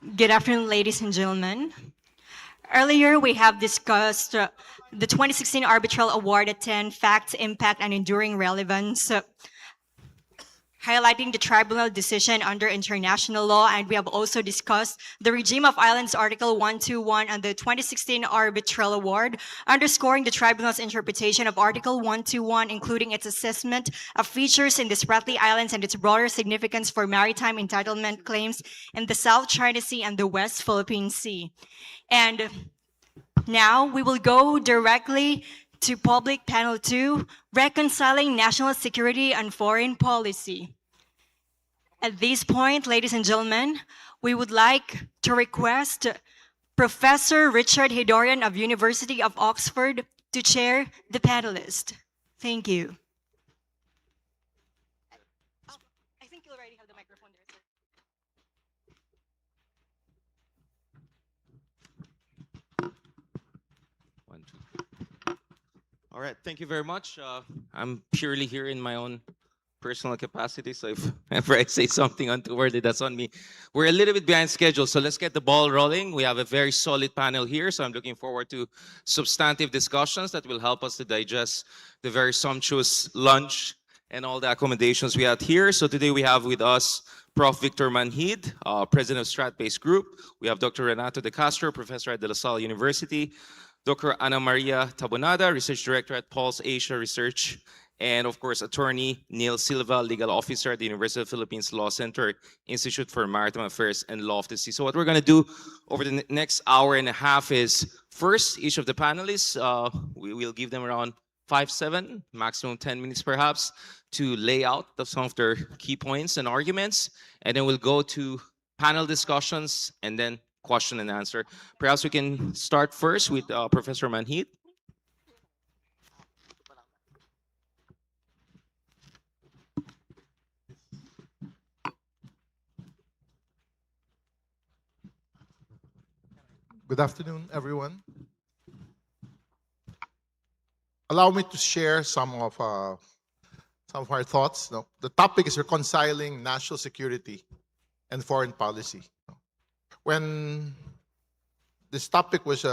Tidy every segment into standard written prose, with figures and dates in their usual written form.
Good afternoon, ladies and gentlemen. Earlier, we have discussed the 2016 Arbitral Award at 10 Facts, Impact, and Enduring Relevance, highlighting the tribunal decision under international law, and we have also discussed the regime of islands Article 121 and the 2016 Arbitral Award, underscoring the tribunal's interpretation of Article 121, including its assessment of features in the Spratly Islands and its broader significance for maritime entitlement claims in the South China Sea and the West Philippine Sea. And now we will go directly to public panel 2, Reconciling National Security and Foreign Policy. At this point, ladies and gentlemen, we would like to request Professor Richard Hidorian of University of Oxford to chair the panelist. Thank you. I think you already have the microphone there, sir. One, two. All right, thank you very much. I'm purely here in my own personal capacity, so if ever I say something untowardly, that's on me. We're a little bit behind schedule, so let's get the ball rolling. We have a very solid panel here, so I'm looking forward to substantive discussions that will help us to digest the very sumptuous lunch and all the accommodations we had here. So today we have with us Prof. Victor Manhit, President of Stratbase Group. We have Dr. Renato De-Castro, Professor at De La Salle University. Dr. Ana Maria Tabonada, Research Director at Pulse Asia Research, and of course, Attorney Neil Silva, Legal Officer at the University of the Philippines Law Center, Institute for Maritime Affairs and Law of the Sea. So what we're going to do over the next hour and a half is, first, each of the panelists, we will give them around 5-7, maximum 10 minutes perhaps, to lay out some of their key points and arguments, and then we'll go to panel discussions and then question and answer. Perhaps we can start first with Professor Manhit. Good afternoon, everyone. Allow me to share some of our thoughts. No, the topic is reconciling national security and foreign policy. When this topic was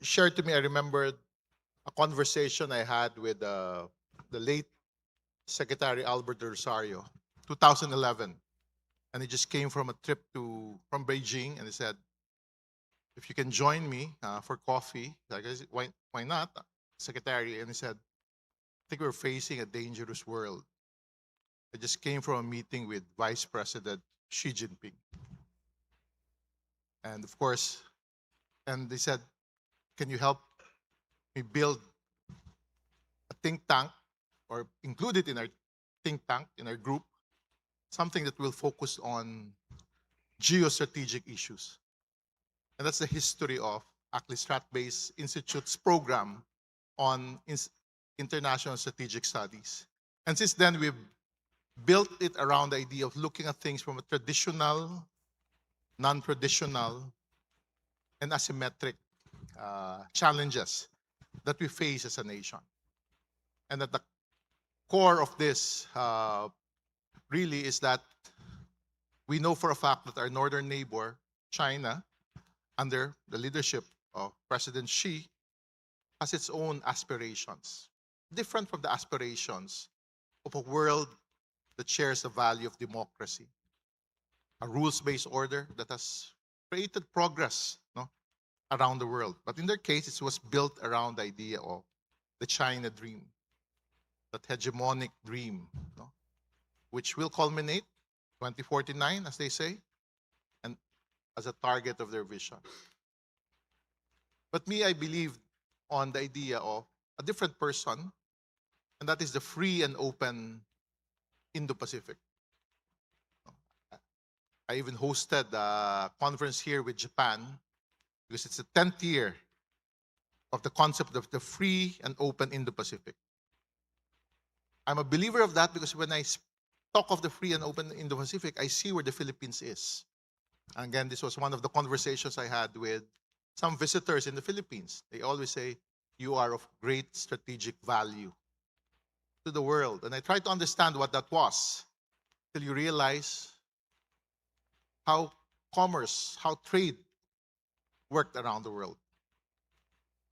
shared to me, I remembered a conversation I had with the late Secretary Albert Rosario, 2011, and he just came from a trip from Beijing, and he said, "If you can join me for coffee," like I said, why not, Secretary? And he said, "I think we're facing a dangerous world." I just came from a meeting with Vice President Xi Jinping. And of course, and they said, "Can you help me build a think tank or include it in our think tank, in our group, something that will focus on geostrategic issues?" And that's the history of actually Stratbase Institute's program on international strategic studies. And since then, we've built it around the idea of looking at things from a traditional, non-traditional, and asymmetric challenges that we face as a nation. And at the core of this really is that we know for a fact that our northern neighbor, China, under the leadership of President Xi, has its own aspirations, different from the aspirations of a world that shares the value of democracy, a rules-based order that has created progress around the world. But in their case, it was built around the idea of the China dream, that hegemonic dream, which will culminate 2049, as they say, and as a target of their vision. But me, I believe on the idea of a different person, and that is the free and open Indo-Pacific. I even hosted a conference here with Japan because it's the 10th year of the concept of the free and open Indo-Pacific. I'm a believer of that because when I talk of the free and open Indo-Pacific, I see where the Philippines is. And again, this was one of the conversations I had with some visitors in the Philippines. They always say, "You are of great strategic value to the world." And I tried to understand what that was till you realize how commerce, how trade worked around the world,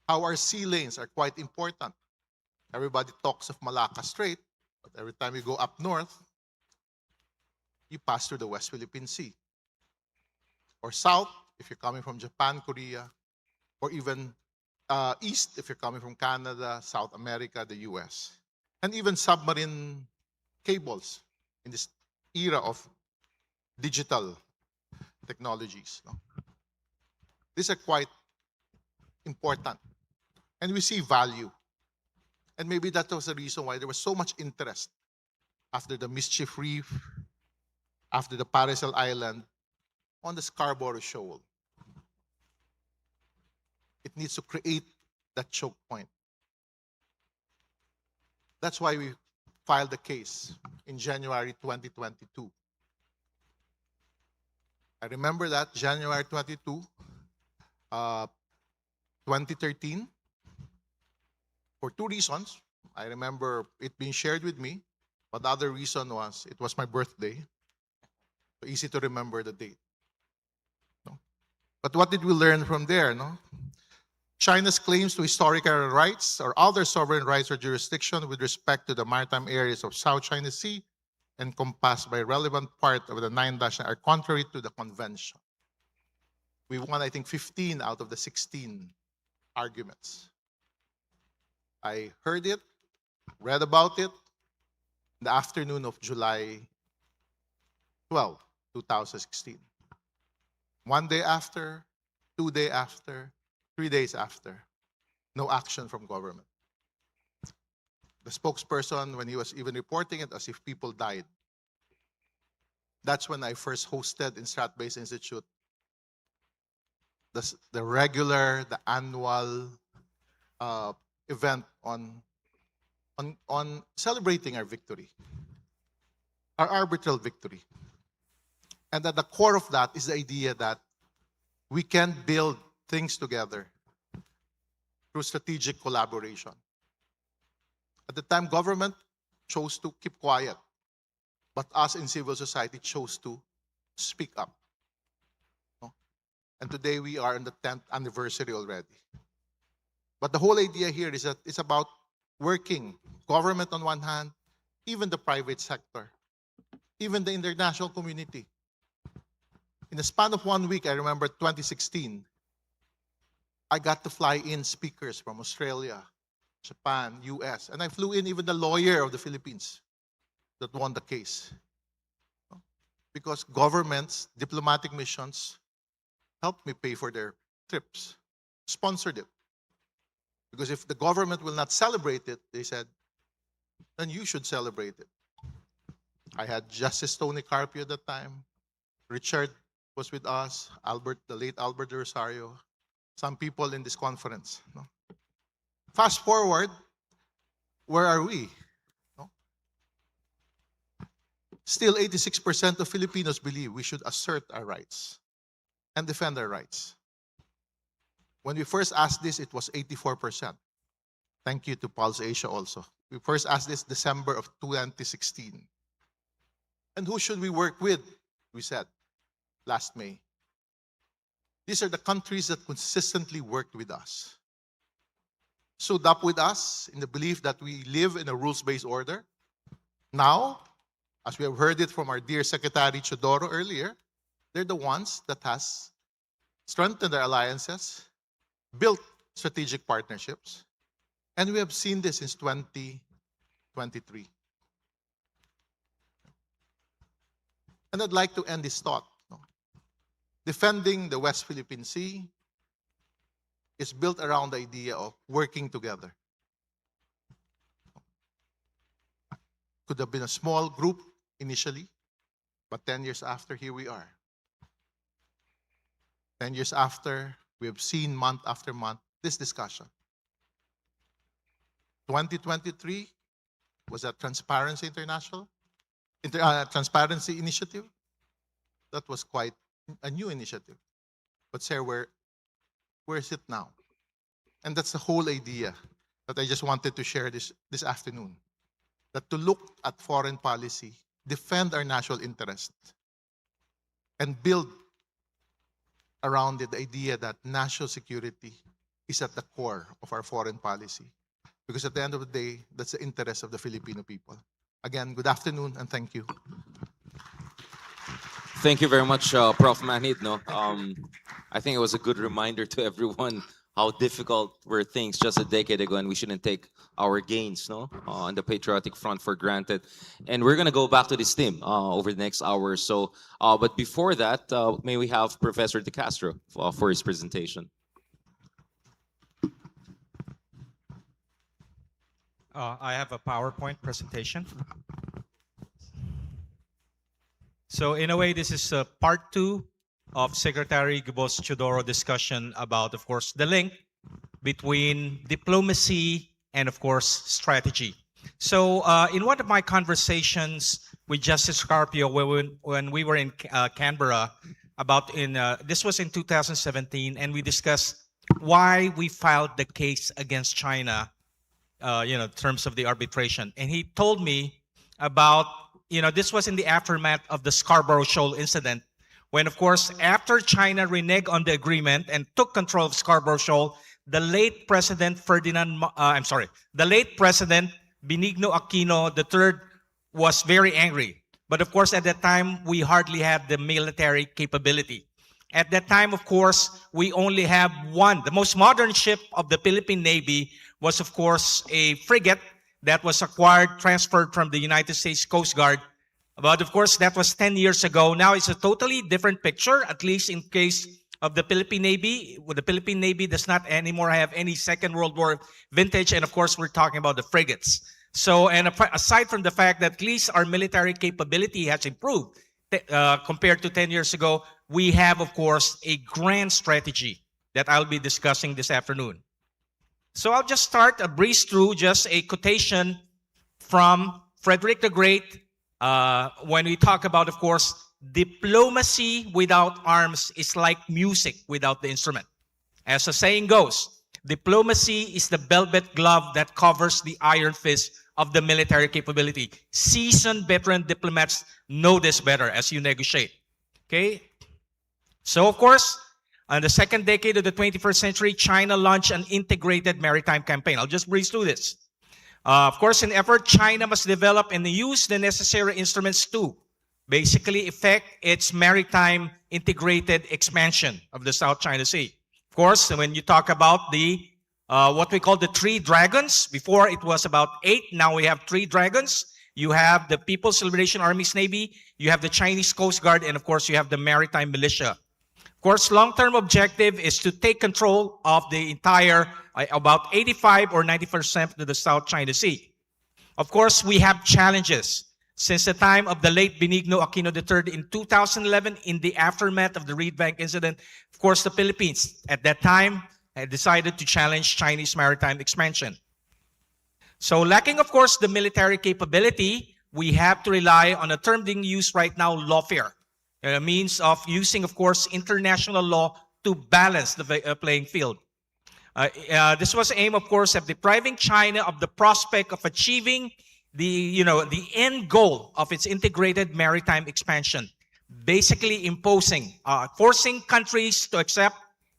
how our sea lanes are quite important. Everybody talks of Malacca Strait, but every time you go up north, you pass through the West Philippine Sea. Or south, if you're coming from Japan, Korea, or even east, if you're coming from Canada, South America, the US. And even submarine cables in this era of digital technologies. No? These are quite important. And we see value. And maybe that was the reason why there was so much interest after the Mischief Reef, after the Paracel Island, on the Scarborough Shoal. It needs to create that choke point. That's why we filed the case in January 2022. I remember that, January 22, 2013, for two reasons. I remember it being shared with me, but the other reason was it was my birthday. So easy to remember the date. No? But what did we learn from there? No? China's claims to historical rights or other sovereign rights or jurisdiction with respect to the maritime areas of South China Sea encompassed by relevant part of the 9-dash are contrary to the convention. We won, I think, 15 out of the 16 arguments. I heard it, read about it in the afternoon of July 12, 2016. 1 day after, 2 days after, 3 days after, no action from government. The spokesperson, when he was even reporting it, as if people died. That's when I first hosted in Stratbase Institute the regular, the annual event on celebrating our victory, our arbitral victory. And at the core of that is the idea that we can build things together through strategic collaboration. At the time, government chose to keep quiet, but us in civil society chose to speak up. No? And today we are on the 10th anniversary already. But the whole idea here is that it's about working, government on one hand, even the private sector, even the international community. In the span of 1 week, I remember 2016, I got to fly in speakers from Australia, Japan, US, and I flew in even the lawyer of the Philippines that won the case. Because governments, diplomatic missions, helped me pay for their trips, sponsored it. Because if the government will not celebrate it, they said, then you should celebrate it. I had Justice Tony Carpio at the time, Richard was with us, the late Albert Rosario, some people in this conference. No? Fast forward, where are we? No? Still, 86% of Filipinos believe we should assert our rights and defend our rights. When we first asked this, it was 84%. Thank you to Pulse Asia also. We first asked this December of 2016. And who should we work with? We said last May. These are the countries that consistently worked with us. Stood up with us in the belief that we live in a rules-based order. Now, as we have heard it from our dear Secretary Chodoro earlier, they're the ones that has strengthened their alliances, built strategic partnerships, and we have seen this since 2023. And I'd like to end this thought. Defending the West Philippine Sea is built around the idea of working together. Could have been a small group initially, but 10 years after, here we are. 10 years after, we have seen month after month this discussion. 2023 was a Transparency International, Transparency Initiative. That was quite a new initiative. But sir, where is it now? And that's the whole idea that I just wanted to share this afternoon. That to look at foreign policy, defend our national interest, and build around the idea that national security is at the core of our foreign policy. Because at the end of the day, that's the interest of the Filipino people. Again, good afternoon and thank you. Thank you very much, Prof. Manhit. No, I think it was a good reminder to everyone how difficult were things just a decade ago, and we shouldn't take our gains, no, on the patriotic front for granted. And we're gonna go back to this theme over the next hour or so. But before that, may we have Professor De-Castro for his presentation. I have a PowerPoint presentation. So in a way, this is part 2 of Secretary Gubos Chodoro discussion about, of course, the link between diplomacy and, of course, strategy. So in one of my conversations with Justice Carpio when we were in Canberra, this was in 2017, and we discussed why we filed the case against China, in terms of the arbitration. And he told me about, this was in the aftermath of the Scarborough Shoal incident, when, of course, after China reneged on the agreement and took control of Scarborough Shoal, the late President the late President Benigno Aquino III was very angry. But of course, at that time, we hardly had the military capability. At that time, of course, we only have one. The most modern ship of the Philippine Navy was, of course, a frigate that was transferred from the United States Coast Guard. But of course, that was 10 years ago. Now it's a totally different picture, at least in case of the Philippine Navy. The Philippine Navy does not anymore have any Second World War vintage. And of course, we're talking about the frigates. So, and aside from the fact that at least our military capability has improved compared to 10 years ago, we have, of course, a grand strategy that I'll be discussing this afternoon. So I'll just start a breeze through just a quotation from Frederick the Great when we talk about, of course, diplomacy without arms is like music without the instrument. As the saying goes, diplomacy is the velvet glove that covers the iron fist of the military capability. Seasoned veteran diplomats know this better as you negotiate. Okay? So, of course, in the second decade of the 21st century, China launched an integrated maritime campaign. I'll just breeze through this. Of course, in effort, China must develop and use the necessary instruments to basically effect its maritime integrated expansion of the South China Sea. Of course, when you talk about the what we call the 3 dragons, before it was about 8, now we have 3 dragons. You have the People's Liberation Army's Navy, you have the Chinese Coast Guard, and of course, you have the maritime militia. Of course, long-term objective is to take control of the entire, about 85 or 90% of the South China Sea. Of course, we have challenges. Since the time of the late Benigno Aquino III in 2011, in the aftermath of the Reed Bank incident, of course, the Philippines at that time had decided to challenge Chinese maritime expansion. So lacking, of course, the military capability, we have to rely on a term being used right now, lawfare. A means of using, of course, international law to balance the playing field. This was aimed, of course, at depriving China of the prospect of achieving the end goal of its integrated maritime expansion, basically imposing, forcing countries to accept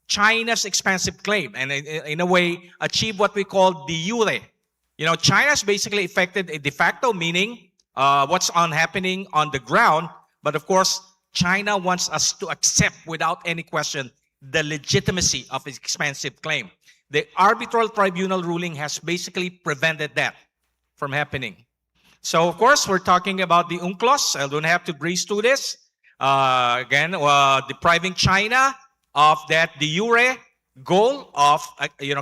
China's expansive claim and in a way achieve what we call de jure. China's basically effected a de facto, meaning what's happening on the ground, but of course, China wants us to accept without any question the legitimacy of its expansive claim. The arbitral tribunal ruling has basically prevented that from happening. So, of course, we're talking about the UNCLOS. I don't have to breeze through this. Again, depriving China of that de jure goal of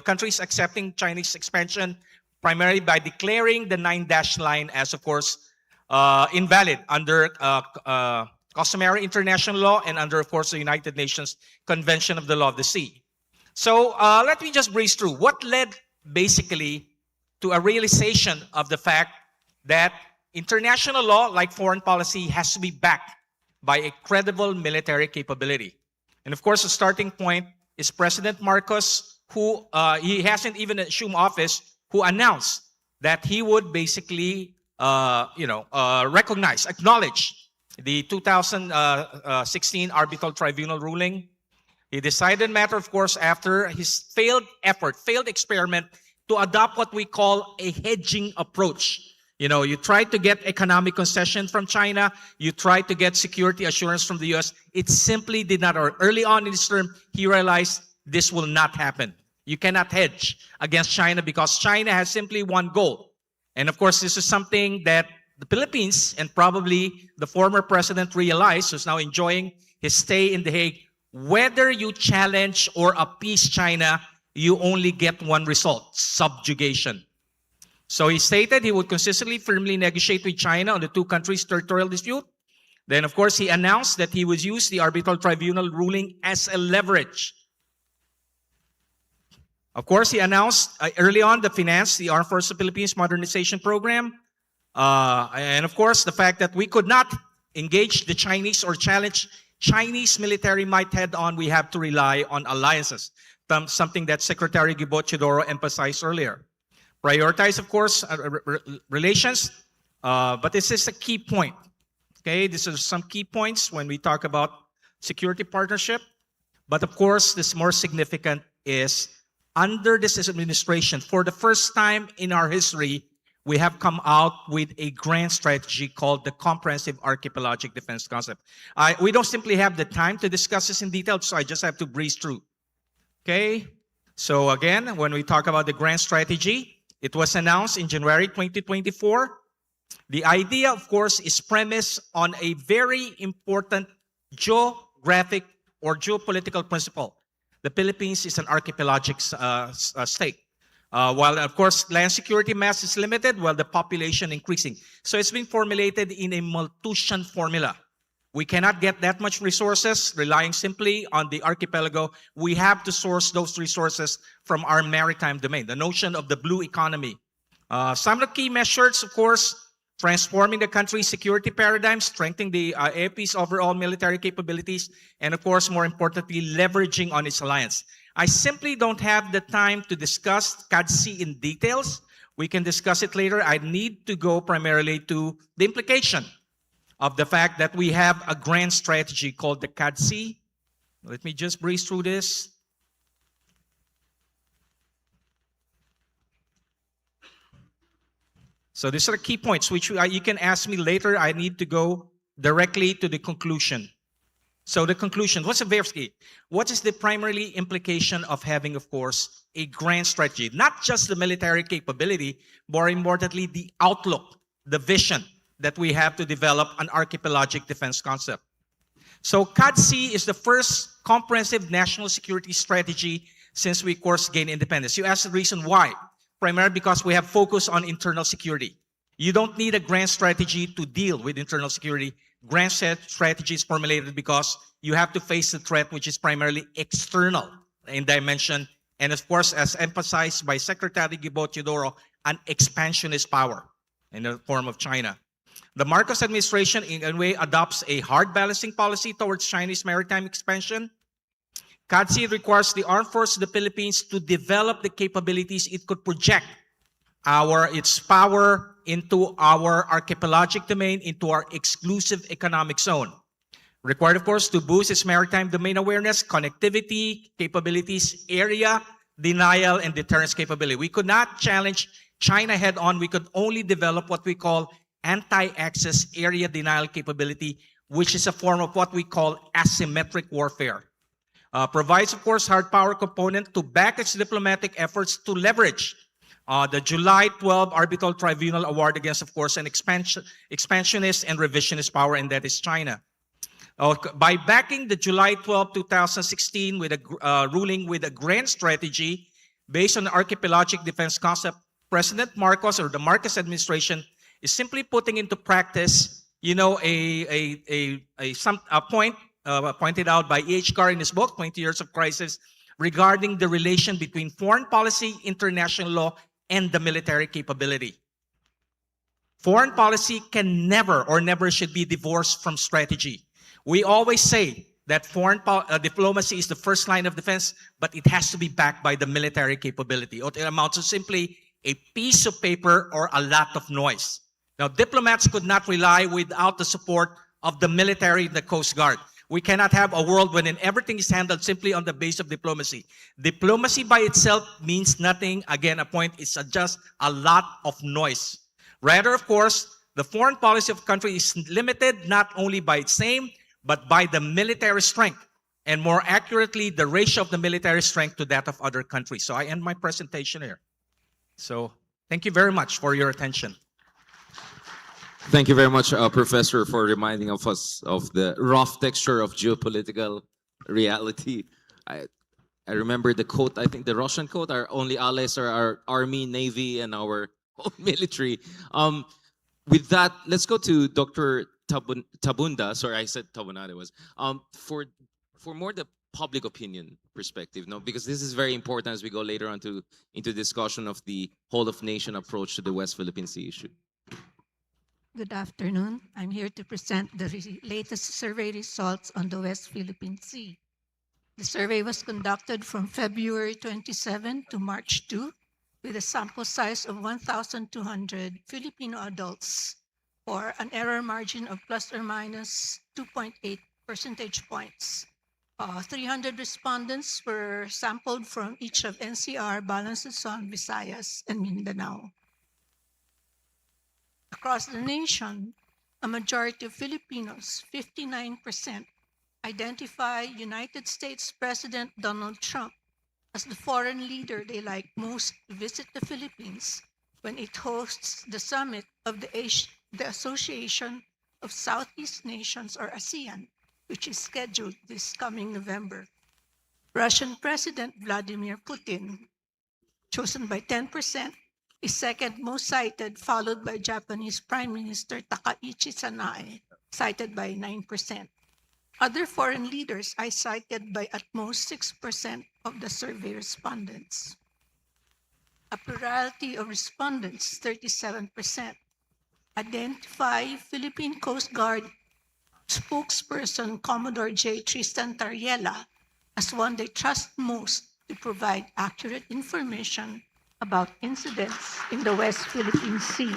countries accepting Chinese expansion, primarily by declaring the 9-dash line as, of course, invalid under customary international law and under, of course, the United Nations Convention of the Law of the Sea. So let me just breeze through what led basically to a realization of the fact that international law, like foreign policy, has to be backed by a credible military capability. And of course, the starting point is President Marcos, who he hasn't even assumed office, who announced that he would basically acknowledge the 2016 arbitral tribunal ruling, He decided matter, of course, after his failed effort, failed experiment to adopt what we call a hedging approach. You know, you try to get economic concession from China, you try to get security assurance from the US. It simply did not, or early on in his term, he realized this will not happen. You cannot hedge against China because China has simply one goal. And of course, this is something that the Philippines and probably the former president realized, who's now enjoying his stay in The Hague. Whether you challenge or appease China, you only get one result: subjugation. So he stated he would consistently, firmly negotiate with China on the two countries' territorial dispute. Then, of course, he announced that he would use the arbitral tribunal ruling as a leverage. Of course, he announced early on the finance, the Armed Forces of the Philippines Modernization Program. And of course, the fact that we could not engage the Chinese or challenge Chinese military might head on, we have to rely on alliances, something that Secretary Gibo Teodoro emphasized earlier. Prioritize, of course, relations, but this is a key point. Okay, these are some key points when we talk about security partnership. But of course, this more significant is under this administration, for the first time in our history, we have come out with a grand strategy called the Comprehensive Archipelagic Defense Concept. We don't simply have the time to discuss this in detail, so I just have to breeze through. Okay? So again, when we talk about the grand strategy, it was announced in January 2024. The idea, of course, is premised on a very important geographic or geopolitical principle. The Philippines is an archipelagic state. While, of course, land security mass is limited, while the population increasing. So it's been formulated in a Malthusian formula. We cannot get that much resources relying simply on the archipelago. We have to source those resources from our maritime domain, the notion of the blue economy. Some of the key measures, of course, transforming the country's security paradigm, strengthening the AFP's overall military capabilities, and of course, more importantly, leveraging on its alliance. I simply don't have the time to discuss CADC in details. We can discuss it later. I need to go primarily to the implication of the fact that we have a grand strategy called the CADC. Let me just breeze through this. So these are the key points which you can ask me later. I need to go directly to the conclusion. So the conclusion, what's the very key? What is the primary implication of having, of course, a grand strategy? Not just the military capability, more importantly, the outlook, the vision that we have to develop an archipelagic defense concept. So CADC is the first comprehensive national security strategy since we, of course, gained independence. You ask the reason why. Primarily because we have focus on internal security. You don't need a grand strategy to deal with internal security. Grand strategy is formulated because you have to face the threat which is primarily external in dimension, and of course, as emphasized by Secretary Gibo Teodoro, an expansionist power in the form of China. The Marcos administration in a way adopts a hard balancing policy towards Chinese maritime expansion. CADC requires the armed forces of the Philippines to develop the capabilities it could project its power into our archipelagic domain, into our exclusive economic zone. Required, of course, to boost its maritime domain awareness, connectivity, capabilities, area, denial, and deterrence capability. We could not challenge China head-on. We could only develop what we call anti-access area denial capability, which is a form of what we call asymmetric warfare. Provides, of course, hard power component to back its diplomatic efforts to leverage the July 12 Arbitral Tribunal award against, of course, an expansionist and revisionist power, and that is China. By backing the July 12, 2016 with a ruling with a grand strategy based on the archipelagic defense concept, President Marcos or the Marcos administration is simply putting into practice, you know, a point pointed out by E.H. Carr in his book, 20 Years of Crisis, regarding the relation between foreign policy, international law, and the military capability. Foreign policy can never or never should be divorced from strategy. We always say that foreign diplomacy is the first line of defense, but it has to be backed by the military capability. Or it amounts to simply a piece of paper or a lot of noise. Now, diplomats could not rely without the support of the military, the Coast Guard. We cannot have a world wherein everything is handled simply on the base of diplomacy. Diplomacy by itself means nothing. Again, a point is just a lot of noise. Rather, of course, the foreign policy of a country is limited not only by its name, but by the military strength, and more accurately, the ratio of the military strength to that of other countries. So I end my presentation here. So thank you very much for your attention. Thank you very much, Professor, for reminding of us of the rough texture of geopolitical reality. I remember the quote, I think the Russian quote, our only allies are our army, navy, and our own military. With that, let's go to Dr. Tabunda. Sorry, I said Tabunade was. For more the public opinion perspective, no, because this is very important as we go later on into discussion of the whole of nation approach to the West Philippine Sea issue. Good afternoon. I'm here to present the latest survey results on the West Philippine Sea. The survey was conducted from February 27 to March 2 with a sample size of 1,200 Filipino adults for an error margin of plus or minus 2.8 percentage points. 300 respondents were sampled from each of NCR, Balancezon, Visayas, and Mindanao. Across the nation, a majority of Filipinos, 59%, identify United States President Donald Trump as the foreign leader they like most to visit the Philippines when it hosts the summit of the Association of Southeast Nations, or ASEAN, which is scheduled this coming November. Russian President Vladimir Putin, chosen by 10%, is second most cited, followed by Japanese Prime Minister Takaichi Sanae, cited by 9%. Other foreign leaders are cited by at most 6% of the survey respondents. A plurality of respondents, 37%, identify Philippine Coast Guard spokesperson Commodore J. Tristan Tariela as one they trust most to provide accurate information about incidents in the West Philippine Sea.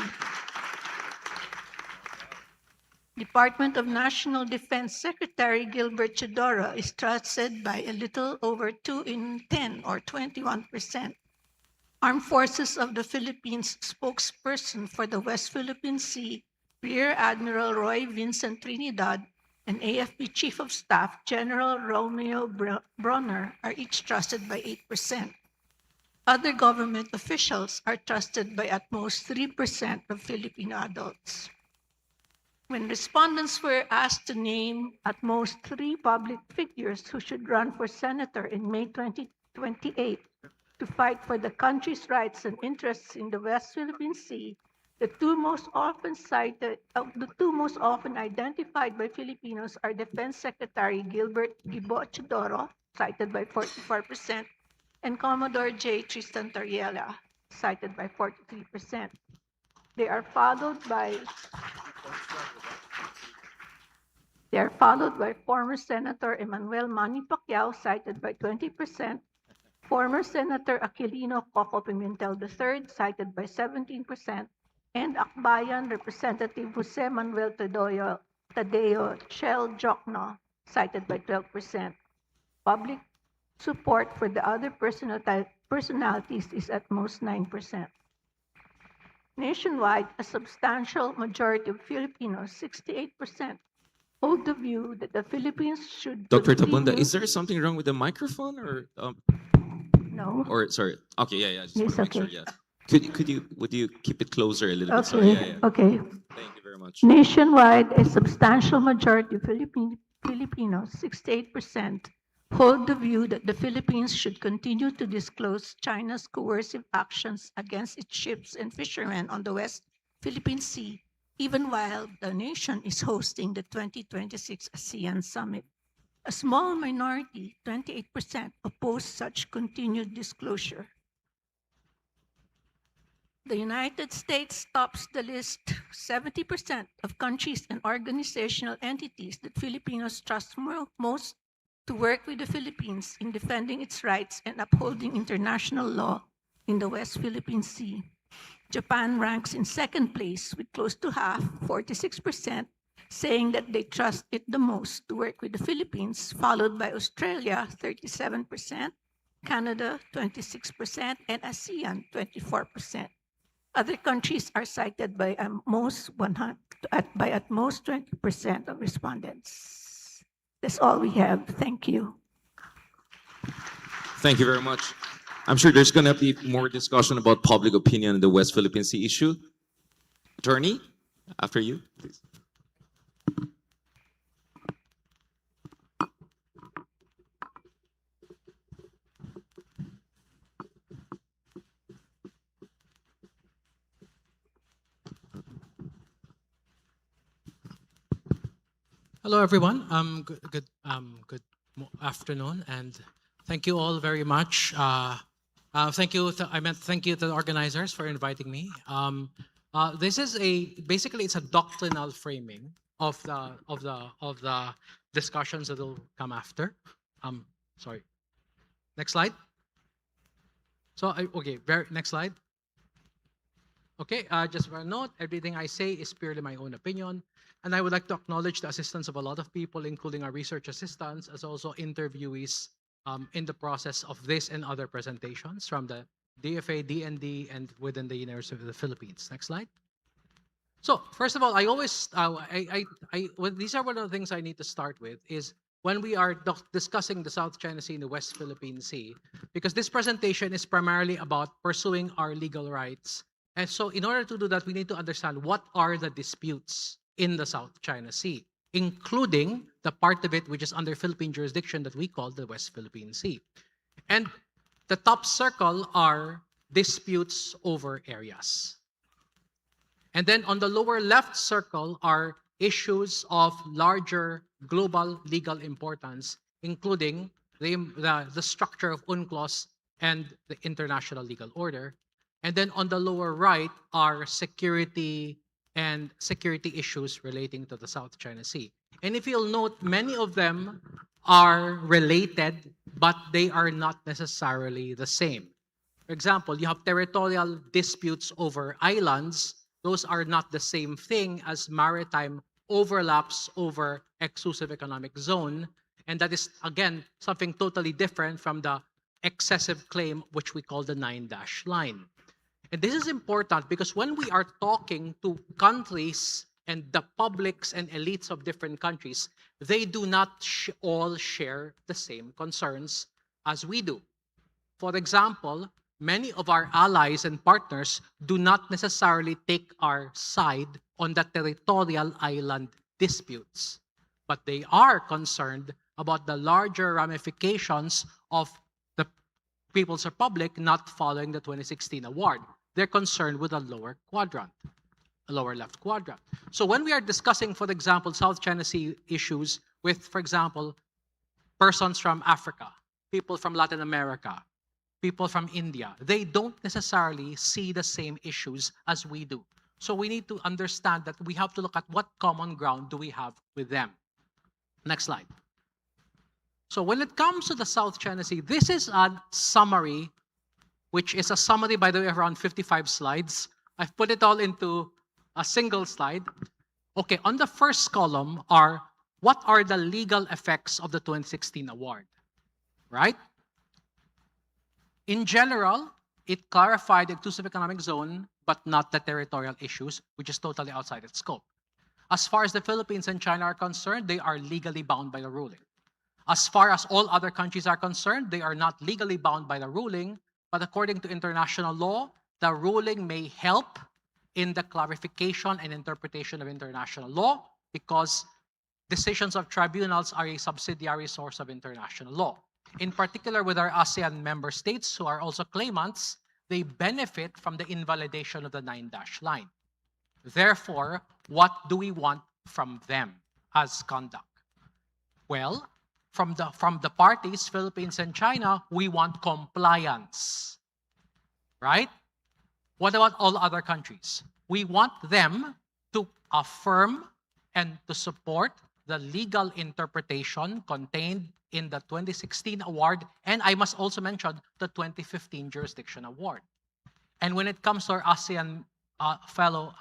Department of National Defense Secretary Gilbert Chodoro is trusted by a little over 2 in 10, or 21%. Armed Forces of the Philippines spokesperson for the West Philippine Sea, Rear Admiral Roy Vincent Trinidad, and AFP Chief of Staff General Romeo Bronner are each trusted by 8%. Other government officials are trusted by at most 3% of Filipino adults. When respondents were asked to name at most 3 public figures who should run for senator in May 2028 to fight for the country's rights and interests in the West Philippine Sea, the two most often identified by Filipinos are Defense Secretary Gilbert Gibo Chodoro, cited by 44%, and Commodore J. Tristan Tariela, cited by 43%. They are followed by former Senator Emmanuel Manny Pacquiao, cited by 20%, former Senator Aquilino Coco Pimentel III, cited by 17%, and Akbayan Representative Jose Manuel Tadeo Chel Jokno, cited by 12%. Public support for the other personalities is at most 9%. Nationwide, a substantial majority of Filipinos, 68%, hold the view that the Philippines should Dr. continue- Tabunda, is there something wrong with the microphone or No. or sorry? Okay, yeah. Just Yes, want to make sure. okay. Yeah. Would you keep it closer a little bit? Sorry. Okay, Yeah. okay. Thank you very much. Nationwide, a substantial majority of Filipinos, 68%, hold the view that the Philippines should continue to disclose China's coercive actions against its ships and fishermen on the West Philippine Sea, even while the nation is hosting the 2026 ASEAN Summit. A small minority, 28%, oppose such continued disclosure. The United States tops the list. 70% of countries and organizational entities that Filipinos trust most to work with the Philippines in defending its rights and upholding international law in the West Philippine Sea. Japan ranks in second place with close to half, 46%, saying that they trust it the most to work with the Philippines, followed by Australia, 37%, Canada, 26%, and ASEAN, 24%. Other countries are cited by at most 20% of respondents. That's all we have. Thank you. Thank you very much. I'm sure there's going to be more discussion about public opinion on the West Philippine Sea issue. Attorney, after you, please. Hello, everyone. Good afternoon, and thank you all very much. Thank you. Thank you to the organizers for inviting me. This is basically it's a doctrinal framing of the discussions that will come after. Sorry. Next slide. So okay, next slide. Okay, just for a note, everything I say is purely my own opinion. And I would like to acknowledge the assistance of a lot of people, including our research assistants, as also interviewees in the process of this and other presentations from the DFA, DND, and within the University of the Philippines. Next slide. So first of all, I always, these are one of the things I need to start with is when we are discussing the South China Sea and the West Philippine Sea, because this presentation is primarily about pursuing our legal rights. And so in order to do that, we need to understand what are the disputes in the South China Sea, including the part of it which is under Philippine jurisdiction that we call the West Philippine Sea. And the top circle are disputes over areas. And then on the lower left circle are issues of larger global legal importance, including the structure of UNCLOS and the international legal order. And then on the lower right are security issues relating to the South China Sea. And if you'll note, many of them are related, but they are not necessarily the same. For example, you have territorial disputes over islands. Those are not the same thing as maritime overlaps over exclusive economic zone. And that is, again, something totally different from the excessive claim, which we call the 9-dash line. And this is important because when we are talking to countries and the publics and elites of different countries, they do not all share the same concerns as we do. For example, many of our allies and partners do not necessarily take our side on the territorial island disputes, but they are concerned about the larger ramifications of the People's Republic not following the 2016 award. They're concerned with a lower quadrant, a lower left quadrant. So when we are discussing, for example, South China Sea issues with, for example, persons from Africa, people from Latin America, people from India, they don't necessarily see the same issues as we do. So we need to understand that we have to look at what common ground do we have with them. Next slide. So when it comes to the South China Sea, this is a summary, which is a summary, by the way, of around 55 slides. I've put it all into a single slide. Okay, on the first column are what are the legal effects of the 2016 award, right? In general, it clarified the exclusive economic zone, but not the territorial issues, which is totally outside its scope. As far as the Philippines and China are concerned, they are legally bound by the ruling. As far as all other countries are concerned, they are not legally bound by the ruling, but according to international law, the ruling may help in the clarification and interpretation of international law because decisions of tribunals are a subsidiary source of international law. In particular, with our ASEAN member states who are also claimants, they benefit from the invalidation of the 9-dash line. Therefore, what do we want from them as conduct? Well, from the parties, Philippines and China, we want compliance, right? What about all other countries? We want them to affirm and to support the legal interpretation contained in the 2016 award, and I must also mention the 2015 jurisdiction award. And when it comes to our ASEAN fellow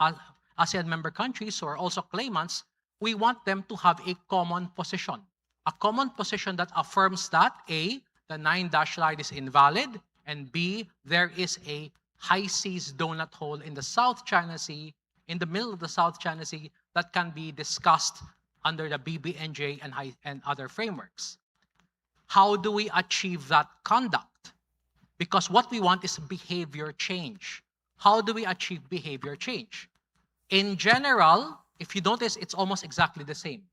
ASEAN member countries who are also claimants, we want them to have a common position. A common position that affirms that A, the 9-dash line is invalid, and B, there is a high seas donut hole in the South China Sea, in the middle of the South China Sea, that can be discussed under the BBNJ and other frameworks. How do we achieve that conduct? Because what we want is behavior change. How do we achieve behavior change? In general, if you notice, it's almost exactly the same.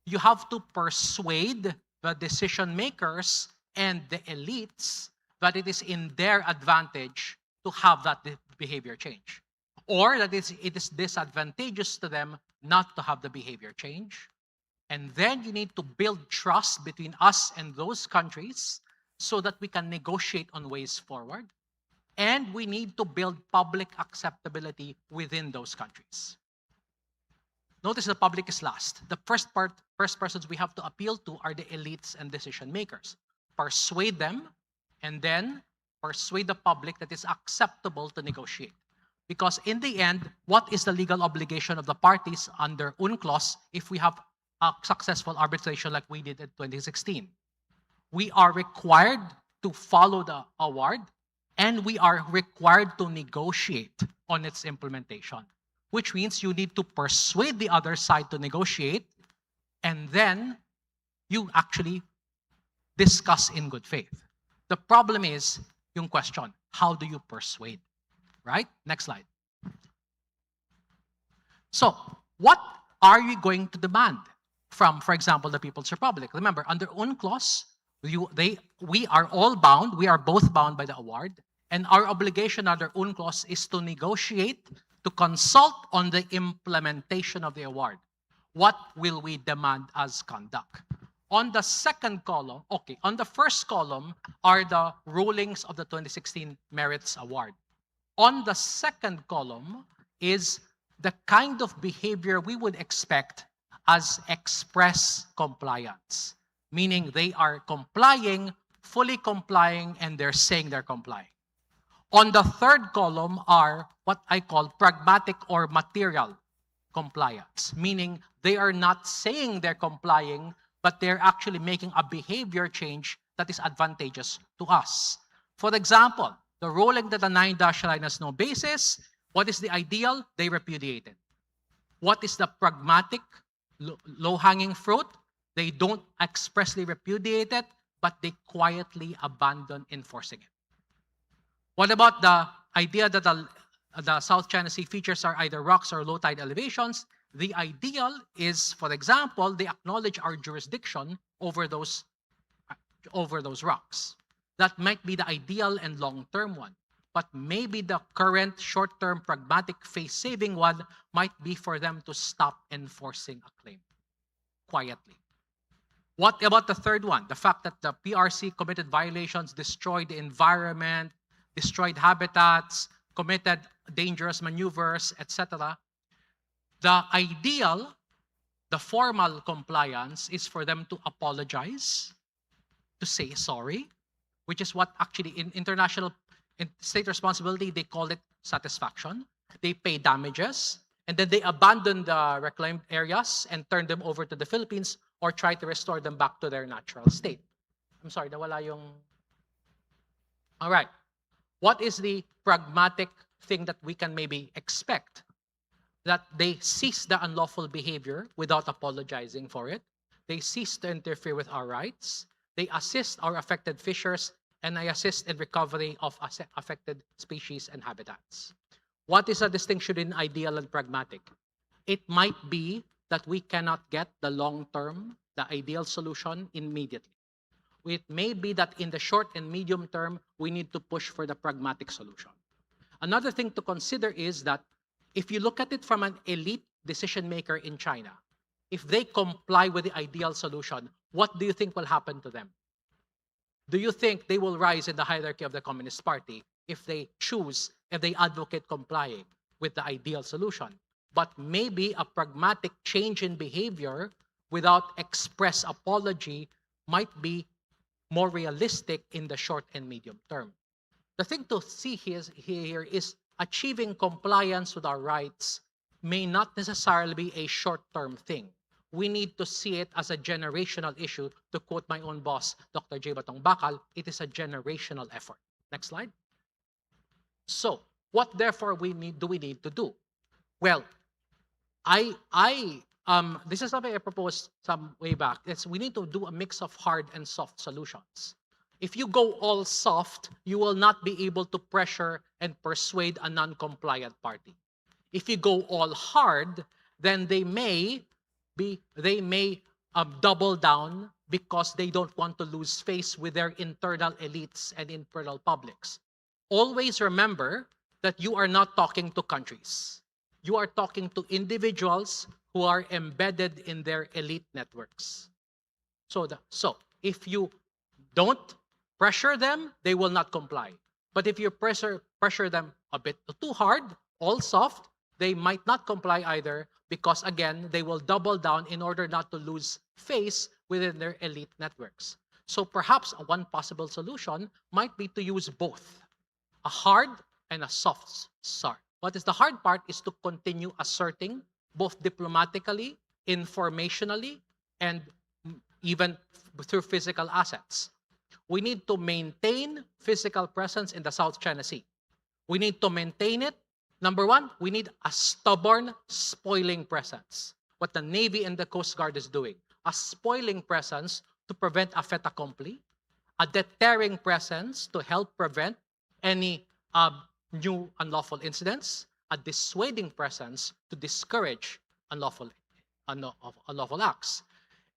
You have to persuade the decision makers and the elites that it is in their advantage to have that behavior change, or that it is disadvantageous to them not to have the behavior change. And then you need to build trust between us and those countries so that we can negotiate on ways forward. And we need to build public acceptability within those countries. Notice the public is last. The first persons we have to appeal to are the elites and decision makers. Persuade them, and then persuade the public that it's acceptable to negotiate. Because in the end, what is the legal obligation of the parties under UNCLOS if we have a successful arbitration like we did in 2016? We are required to follow the award, and we are required to negotiate on its implementation, which means you need to persuade the other side to negotiate, and then you actually discuss in good faith. The problem is yung question, how do you persuade? Right? Next slide. So, what are you going to demand from, for example, the People's Republic? Remember, under UNCLOS, we are all bound, we are both bound by the award, and our obligation under UNCLOS is to negotiate, to consult on the implementation of the award. What will we demand as conduct? On the second column, okay, on the first column are the rulings of the 2016 Merits Award. On the second column is the kind of behavior we would expect as express compliance, meaning they are complying, fully complying, and they're saying they're complying. On the third column are what I call pragmatic or material compliance, meaning they are not saying they're complying, but they're actually making a behavior change that is advantageous to us. For example, the ruling that the 9-dash line has no basis, what is the ideal? They repudiate it. What is the pragmatic, low-hanging fruit? They don't expressly repudiate it, but they quietly abandon enforcing it. What about the idea that the South China Sea features are either rocks or low tide elevations? The ideal is, for example, they acknowledge our jurisdiction over those rocks. That might be the ideal and long-term one. But maybe the current short-term pragmatic face-saving one might be for them to stop enforcing a claim quietly. What about the third one? The fact that the PRC committed violations, destroyed the environment, destroyed habitats, committed dangerous maneuvers, etc. The ideal, the formal compliance is for them to apologize, to say sorry, which is what actually in state responsibility, they call it satisfaction. They pay damages, and then they abandon the reclaimed areas and turn them over to the Philippines or try to restore them back to their natural state. I'm sorry, nawala yung... All right. What is the pragmatic thing that we can maybe expect? That they cease the unlawful behavior without apologizing for it. They cease to interfere with our rights. They assist our affected fishers, and I assist in recovery of affected species and habitats. What is the distinction in ideal and pragmatic? It might be that we cannot get the long-term, the ideal solution immediately. It may be that in the short and medium term, we need to push for the pragmatic solution. Another thing to consider is that if you look at it from an elite decision maker in China, if they comply with the ideal solution, what do you think will happen to them? Do you think they will rise in the hierarchy of the Communist Party if they advocate complying with the ideal solution? But maybe a pragmatic change in behavior without express apology might be more realistic in the short and medium term. The thing to see here is achieving compliance with our rights may not necessarily be a short-term thing. we need to see it as a generational issue. To quote my own boss, Dr. J. Batong Bakal, it is a generational effort. Next slide. So, what therefore do we need to do? Well, this is something I proposed some way back. We need to do a mix of hard and soft solutions. If you go all soft, you will not be able to pressure and persuade a non-compliant party. If you go all hard, then they may double down because they don't want to lose face with their internal elites and internal publics. Always remember that you are not talking to countries. You are talking to individuals who are embedded in their elite networks. So if you don't pressure them, they will not comply. But if you pressure them a bit too hard, all soft, they might not comply either because, again, they will double down in order not to lose face within their elite networks. So perhaps one possible solution might be to use both, a hard and a soft start. What is the hard part is to continue asserting both diplomatically, informationally, and even through physical assets. We need to maintain physical presence in the South China Sea. We need to maintain it. Number one, we need a stubborn, spoiling presence. What the Navy and the Coast Guard is doing. A spoiling presence to prevent a fait accompli. A deterring presence to help prevent any new unlawful incidents. A dissuading presence to discourage unlawful acts.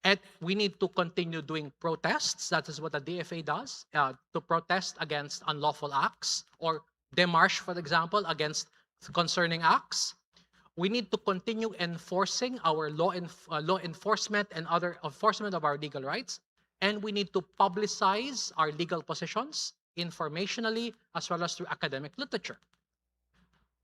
And we need to continue doing protests. That is what the DFA does, to protest against unlawful acts or démarche, for example, against concerning acts. We need to continue enforcing our law enforcement and other enforcement of our legal rights. And we need to publicize our legal positions informationally as well as through academic literature.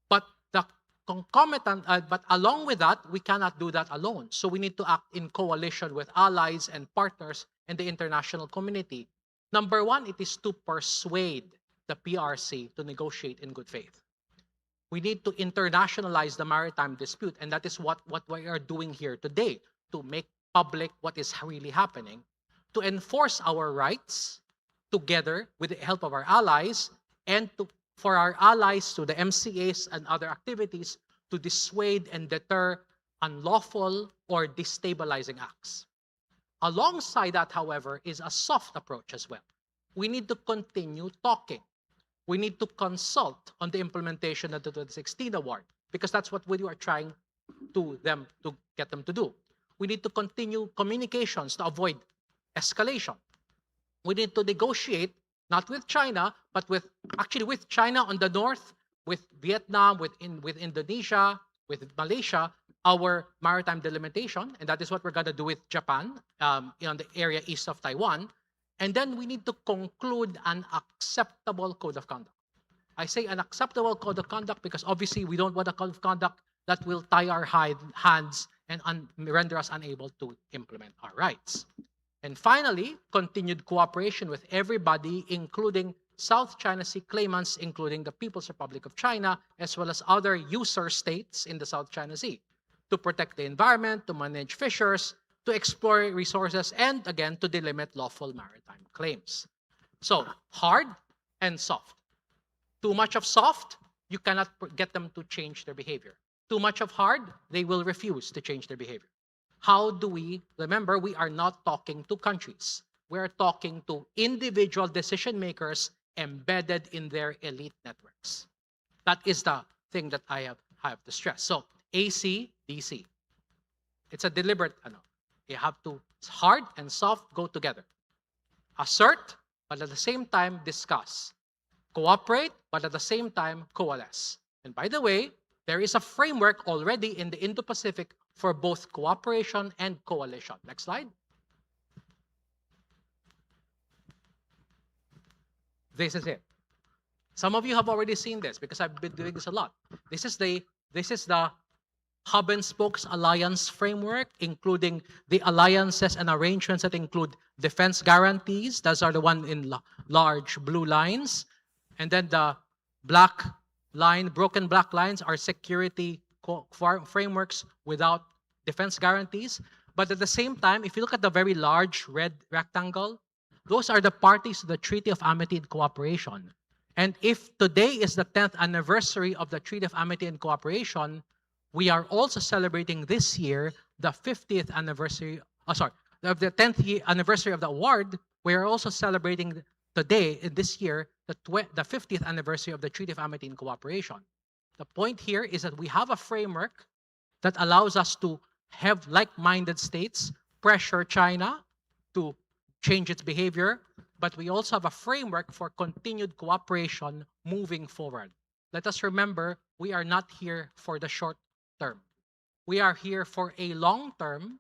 But the concomitant, but along with that, we cannot do that alone. So we need to act in coalition with allies and partners in the international community. Number one, it is to persuade the PRC to negotiate in good faith. We need to internationalize the maritime dispute, and that is what we are doing here today, to make public what is really happening, to enforce our rights together with the help of our allies, and for our allies to the MCAs and other activities to dissuade and deter unlawful or destabilizing acts. Alongside that, however, is a soft approach as well. We need to continue talking. We need to consult on the implementation of the 2016 award because that's what we are trying to get them to do. We need to continue communications to avoid escalation. We need to negotiate not with China, but with China on the north, with Vietnam, with Indonesia, with Malaysia, our maritime delimitation, and that is what we're going to do with Japan in the area east of Taiwan. And then we need to conclude an acceptable code of conduct. I say an acceptable code of conduct because obviously we don't want a code of conduct that will tie our hands and render us unable to implement our rights. And finally, continued cooperation with everybody, including South China Sea claimants, including the People's Republic of China, as well as other user states in the South China Sea, to protect the environment, to manage fishers, to explore resources, and again, to delimit lawful maritime claims. So, hard and soft. Too much of soft, you cannot get them to change their behavior. Too much of hard, they will refuse to change their behavior. How do we, remember, we are not talking to countries. We're talking to individual decision makers embedded in their elite networks. That is the thing that I have to stress. So, AC, DC. It's a deliberate, you have to, it's hard and soft go together. Assert, but at the same time, discuss. Cooperate, but at the same time, coalesce. And by the way, there is a framework already in the Indo-Pacific for both cooperation and coalition. Next slide. This is it. Some of you have already seen this because I've been doing this a lot. This is the Hub and Spokes Alliance framework, including the alliances and arrangements that include defense guarantees. Those are the one in large blue lines. And then the black line, broken black lines are security frameworks without defense guarantees. But at the same time, if you look at the very large red rectangle, those are the parties to the Treaty of Amity and Cooperation. And if today is the 10th anniversary of the Treaty of Amity and Cooperation, we are also celebrating this year the 50th anniversary, of the 10th anniversary of the award. We are also celebrating today, in this year, the 50th anniversary of the Treaty of Amity and Cooperation. The point here is that we have a framework that allows us to have like-minded states pressure China to change its behavior, but we also have a framework for continued cooperation moving forward. Let us remember, we are not here for the short term. We are here for a long-term,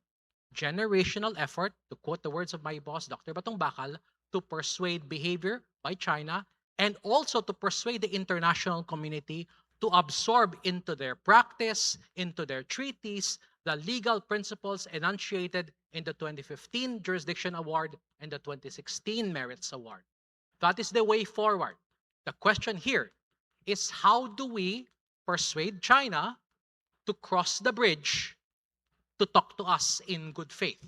generational effort, to quote the words of my boss, Dr. Batong Bakal, to persuade behavior by China and also to persuade the international community to absorb into their practice, into their treaties, the legal principles enunciated in the 2015 Jurisdiction Award and the 2016 Merits Award. That is the way forward. The question here is, how do we persuade China to cross the bridge to talk to us in good faith?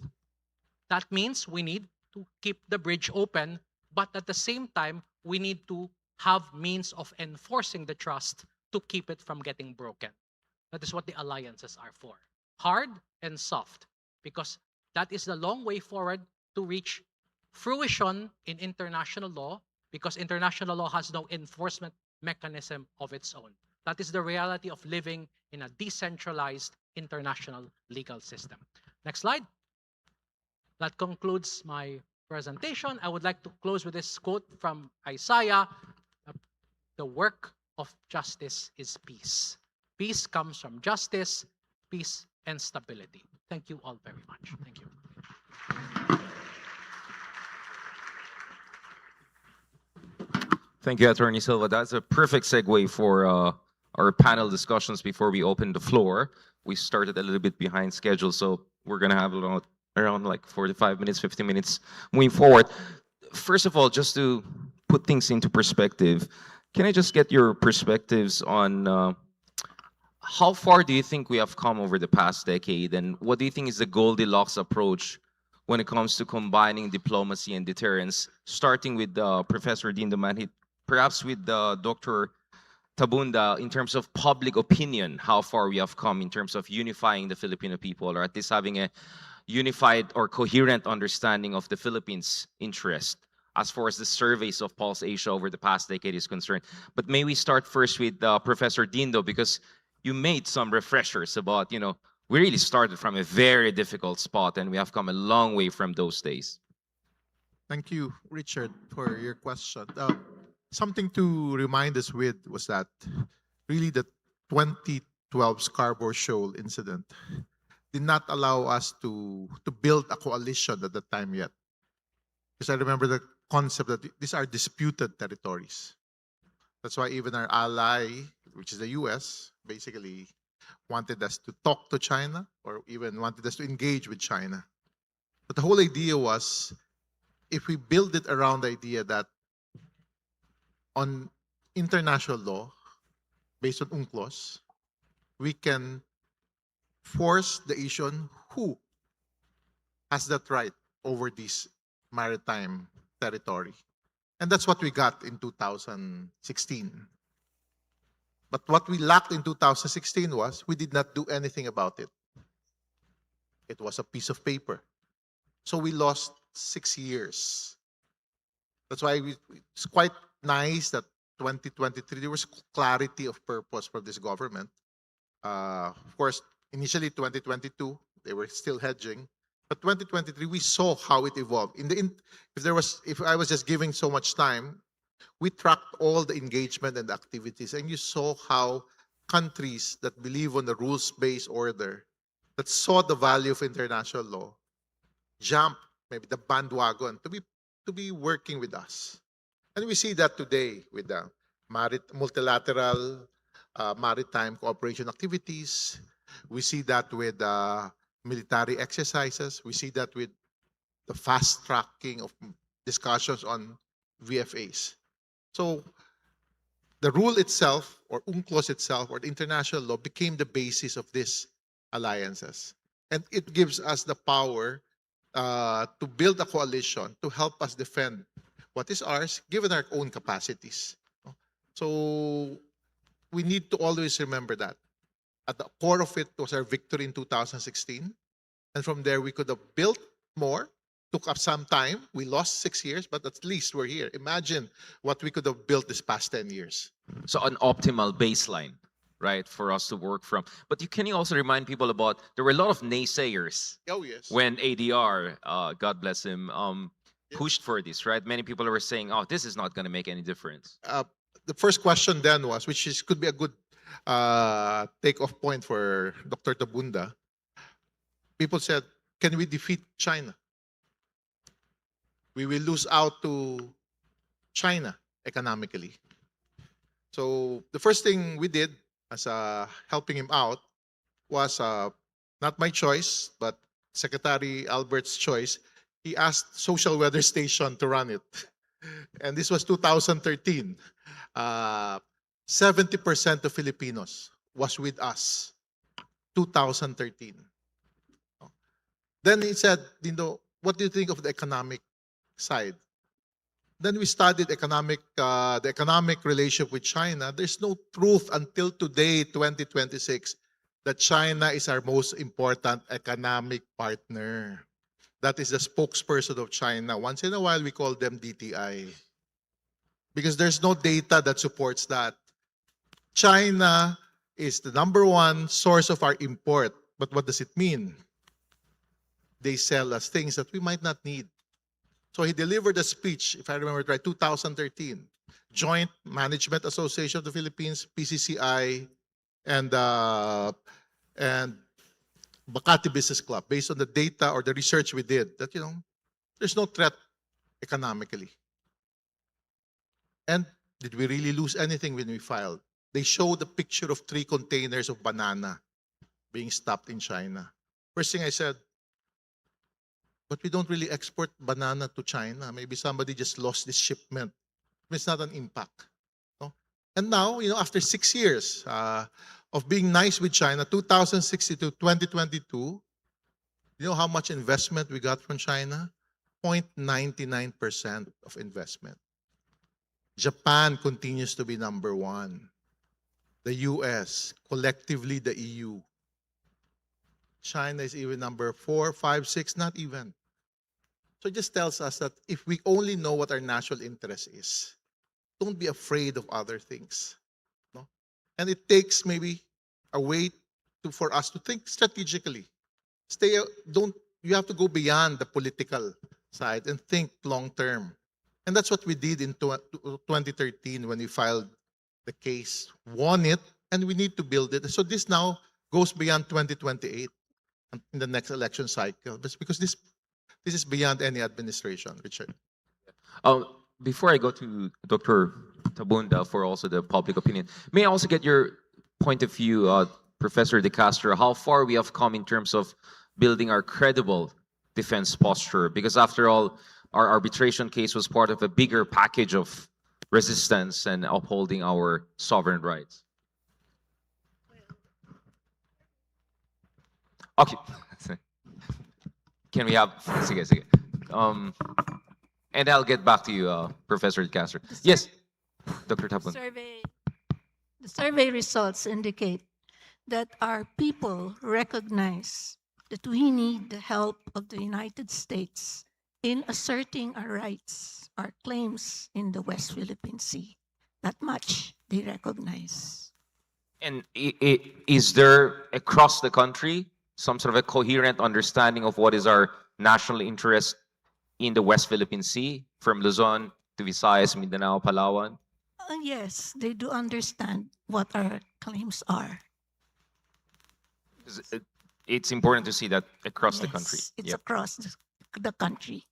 That means we need to keep the bridge open, but at the same time, we need to have means of enforcing the trust to keep it from getting broken. That is what the alliances are for. Hard and soft, because that is the long way forward to reach fruition in international law, because international law has no enforcement mechanism of its own. That is the reality of living in a decentralized international legal system. Next slide. That concludes my presentation. I would like to close with this quote from Isaiah: "The work of justice is peace. Peace comes from justice, peace and stability." Thank you all very much. Thank you. Thank you, Attorney Silva. That's a perfect segue for our panel discussions before we open the floor. We started a little bit behind schedule, so we're going to have around like 45 minutes, 50 minutes moving forward. First of all, just to put things into perspective, can I just get your perspectives on how far do you think we have come over the past decade, and what do you think is the Goldilocks approach when it comes to combining diplomacy and deterrence, starting with Professor Dindo Manhit, perhaps with Dr. Tabunda, in terms of public opinion, how far we have come in terms of unifying the Filipino people, or at least having a unified or coherent understanding of the Philippines' interest as far as the surveys of Pulse Asia over the past decade is concerned. But may we start first with Professor Dindo, because you made some refreshers about, we really started from a very difficult spot and we have come a long way from those days. Thank you, Richard, for your question. Something to remind us with was that really the 2012 Scarborough Shoal incident did not allow us to build a coalition at that time yet. Because I remember the concept that these are disputed territories. That's why even our ally, which is the US, basically wanted us to talk to China, or even wanted us to engage with China. But the whole idea was, if we build it around the idea that on international law, based on UNCLOS, we can force the issue on who has that right over this maritime territory. And that's what we got in 2016. But what we lacked in 2016 was we did not do anything about it. It was a piece of paper. So we lost 6 years. That's why it's quite nice that 2023, there was clarity of purpose for this government. Of course, initially 2022, they were still hedging. But 2023, we saw how it evolved. If I was just giving so much time, we tracked all the engagement and the activities, and you saw how countries that believe on the rules-based order, that saw the value of international law, jumped maybe the bandwagon to be working with us. And we see that today with the multilateral maritime cooperation activities. We see that with military exercises. We see that with the fast tracking of discussions on VFAs. So the rule itself, or UNCLOS itself, or the international law became the basis of these alliances. And it gives us the power to build a coalition to help us defend what is ours, given our own capacities. So we need to always remember that. At the core of it was our victory in 2016. And from there, we could have built more. Took up some time. We lost 6 years, but at least we're here. Imagine what we could have built this past 10 years. So an optimal baseline, right, for us to work from. But can you also remind people about, there were a lot of naysayers Oh, yes. when ADR, God bless him, Yes. pushed for this, right? Many people were saying, oh, this is not going to make any difference. The first question then was, which is could be a good take-off point for Dr. Tabunda. People said, can we defeat China? We will lose out to China economically. So the first thing we did as helping him out was not my choice, but Secretary Albert's choice. He asked Social Weather Station to run it. And this was 2013. 70% of Filipinos was with us. 2013. Then he said, Dindo, what do you think of the economic side? Then we studied the economic relationship with China. There's no truth until today, 2026, that China is our most important economic partner. That is the spokesperson of China. Once in a while, we call them DTI. Because there's no data that supports that. China is the #1 source of our import. But what does it mean? They sell us things that we might not need. So he delivered a speech, if I remember it right, 2013. Joint Management Association of the Philippines, PCCI, and Makati Business Club, based on the data or the research we did, that there's no threat economically. And did we really lose anything when we filed? They showed a picture of 3 containers of banana being stopped in China. First thing I said, but we don't really export banana to China. Maybe somebody just lost this shipment. It's not an impact. No? And now, after 6 years of being nice with China, 2016 to 2022, you know how much investment we got from China? 0.99% of investment. Japan continues to be #1. The US, collectively the EU. China is even #4, 5, 6, not even. So it just tells us that if we only know what our national interest is, don't be afraid of other things. No? And it takes maybe a way for us to think strategically. You have to go beyond the political side and think long term. And that's what we did in 2013 when we filed the case, won it, and we need to build it. So this now goes beyond 2028 in the next election cycle, because this is beyond any administration, Richard. Before I go to Dr. Tabunda for also the public opinion, may I also get your point of view, Professor De-Castro, how far we have come in terms of building our credible defense posture? Because after all, our arbitration case was part of a bigger package of resistance and upholding our sovereign rights. Okay. Can we have... Sige. And I'll get back to you, Professor De-Castro. Yes, Dr. Tapon. The survey results indicate that our people recognize that we need the help of the United States in asserting our rights, our claims in the West Philippine Sea. That much they recognize. And is there across the country some sort of a coherent understanding of what is our national interest in the West Philippine Sea, from Luzon to Visayas, Mindanao, Palawan? Yes, they do understand what our claims are. It's important to see that across the country. It's across the country.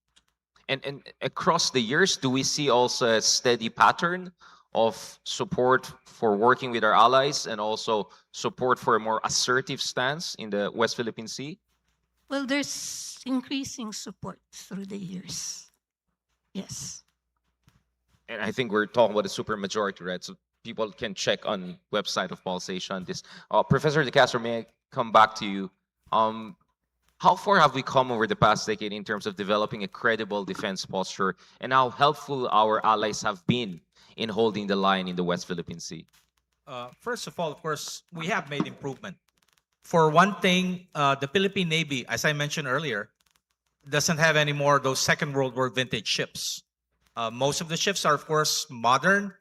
And across the years, do we see also a steady pattern of support for working with our allies and also support for a more assertive stance in the West Philippine Sea? Well, there's increasing support through the years. Yes. And I think we're talking about a supermajority, right? So people can check on website of Pulsation. This Professor De-Castro, may I come back to you? how far have we come over the past decade in terms of developing a credible defense posture, and how helpful our allies have been in holding the line in the West Philippine Sea? First of all, of course, we have made improvement. For one thing, the Philippine Navy, as I mentioned earlier, doesn't have any more those Second World War vintage ships. Most of the ships are, of course, modern.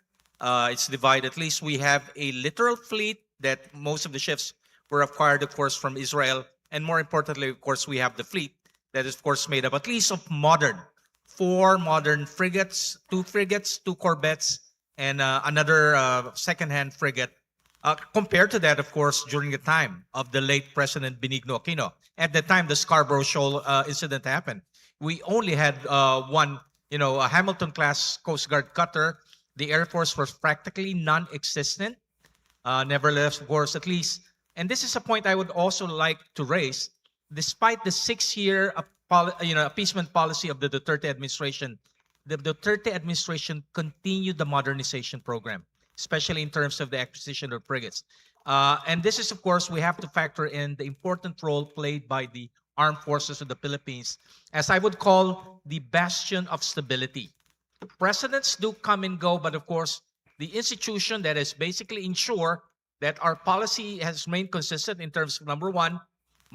It's divided. At least we have a literal fleet that most of the ships were acquired, of course, from Israel. And more importantly, of course, we have the fleet that is, of course, made up at least of modern, 4 modern frigates, 2 frigates, 2 corvettes, and another second-hand frigate. Compared to that, of course, during the time of the late President Benigno Aquino, at the time the Scarborough Shoal incident happened, we only had one, a Hamilton-class Coast Guard cutter. The Air Force was practically non-existent. Nevertheless, of course, at least, and this is a point I would also like to raise, despite the 6-year appeasement policy of the Duterte administration, the Duterte administration continued the modernization program, especially in terms of the acquisition of frigates. And this is, of course, we have to factor in the important role played by the armed forces of the Philippines, as I would call the bastion of stability. Presidents do come and go, but of course, the institution that is basically ensure that our policy has remained consistent in terms of, number one,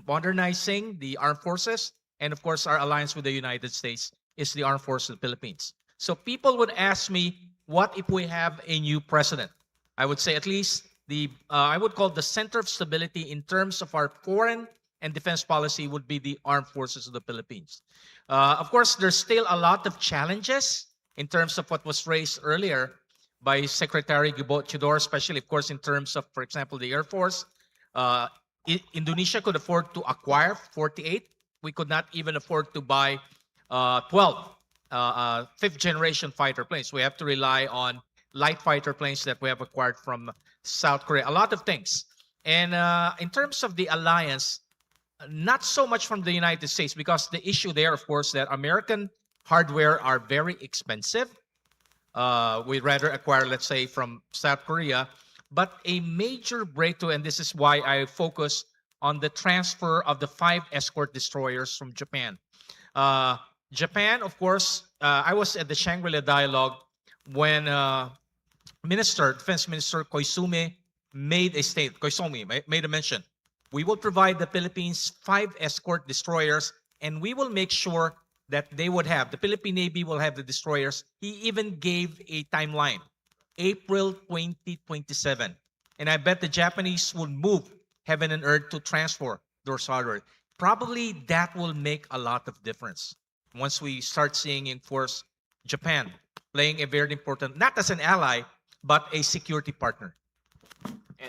modernizing the armed forces, and of course, our alliance with the United States is the armed forces of the Philippines. So people would ask me, what if we have a new president? I would say at least I would call the center of stability in terms of our foreign and defense policy would be the armed forces of the Philippines. Of course, there's still a lot of challenges in terms of what was raised earlier by Secretary Chidor, especially, of course, in terms of, for example, the Air Force. Indonesia could afford to acquire 48. We could not even afford to buy 12 fifth-generation fighter planes. We have to rely on light fighter planes that we have acquired from South Korea. A lot of things. And in terms of the alliance, not so much from the United States, because the issue there, of course, that American hardware are very expensive. We'd rather acquire, let's say, from South Korea. But a major breakthrough, and this is why I focus on the transfer of the 5 escort destroyers from Japan. Japan, of course, I was at the Shangri-La Dialogue when Defense Minister Koizumi made a mention. We will provide the Philippines 5 escort destroyers, and we will make sure that the Philippine Navy will have the destroyers. He even gave a timeline, April 2027. And I bet the Japanese will move heaven and earth to transfer those hardware. Probably that will make a lot of difference once we start seeing, of course, Japan playing a very important, not as an ally, but a security partner.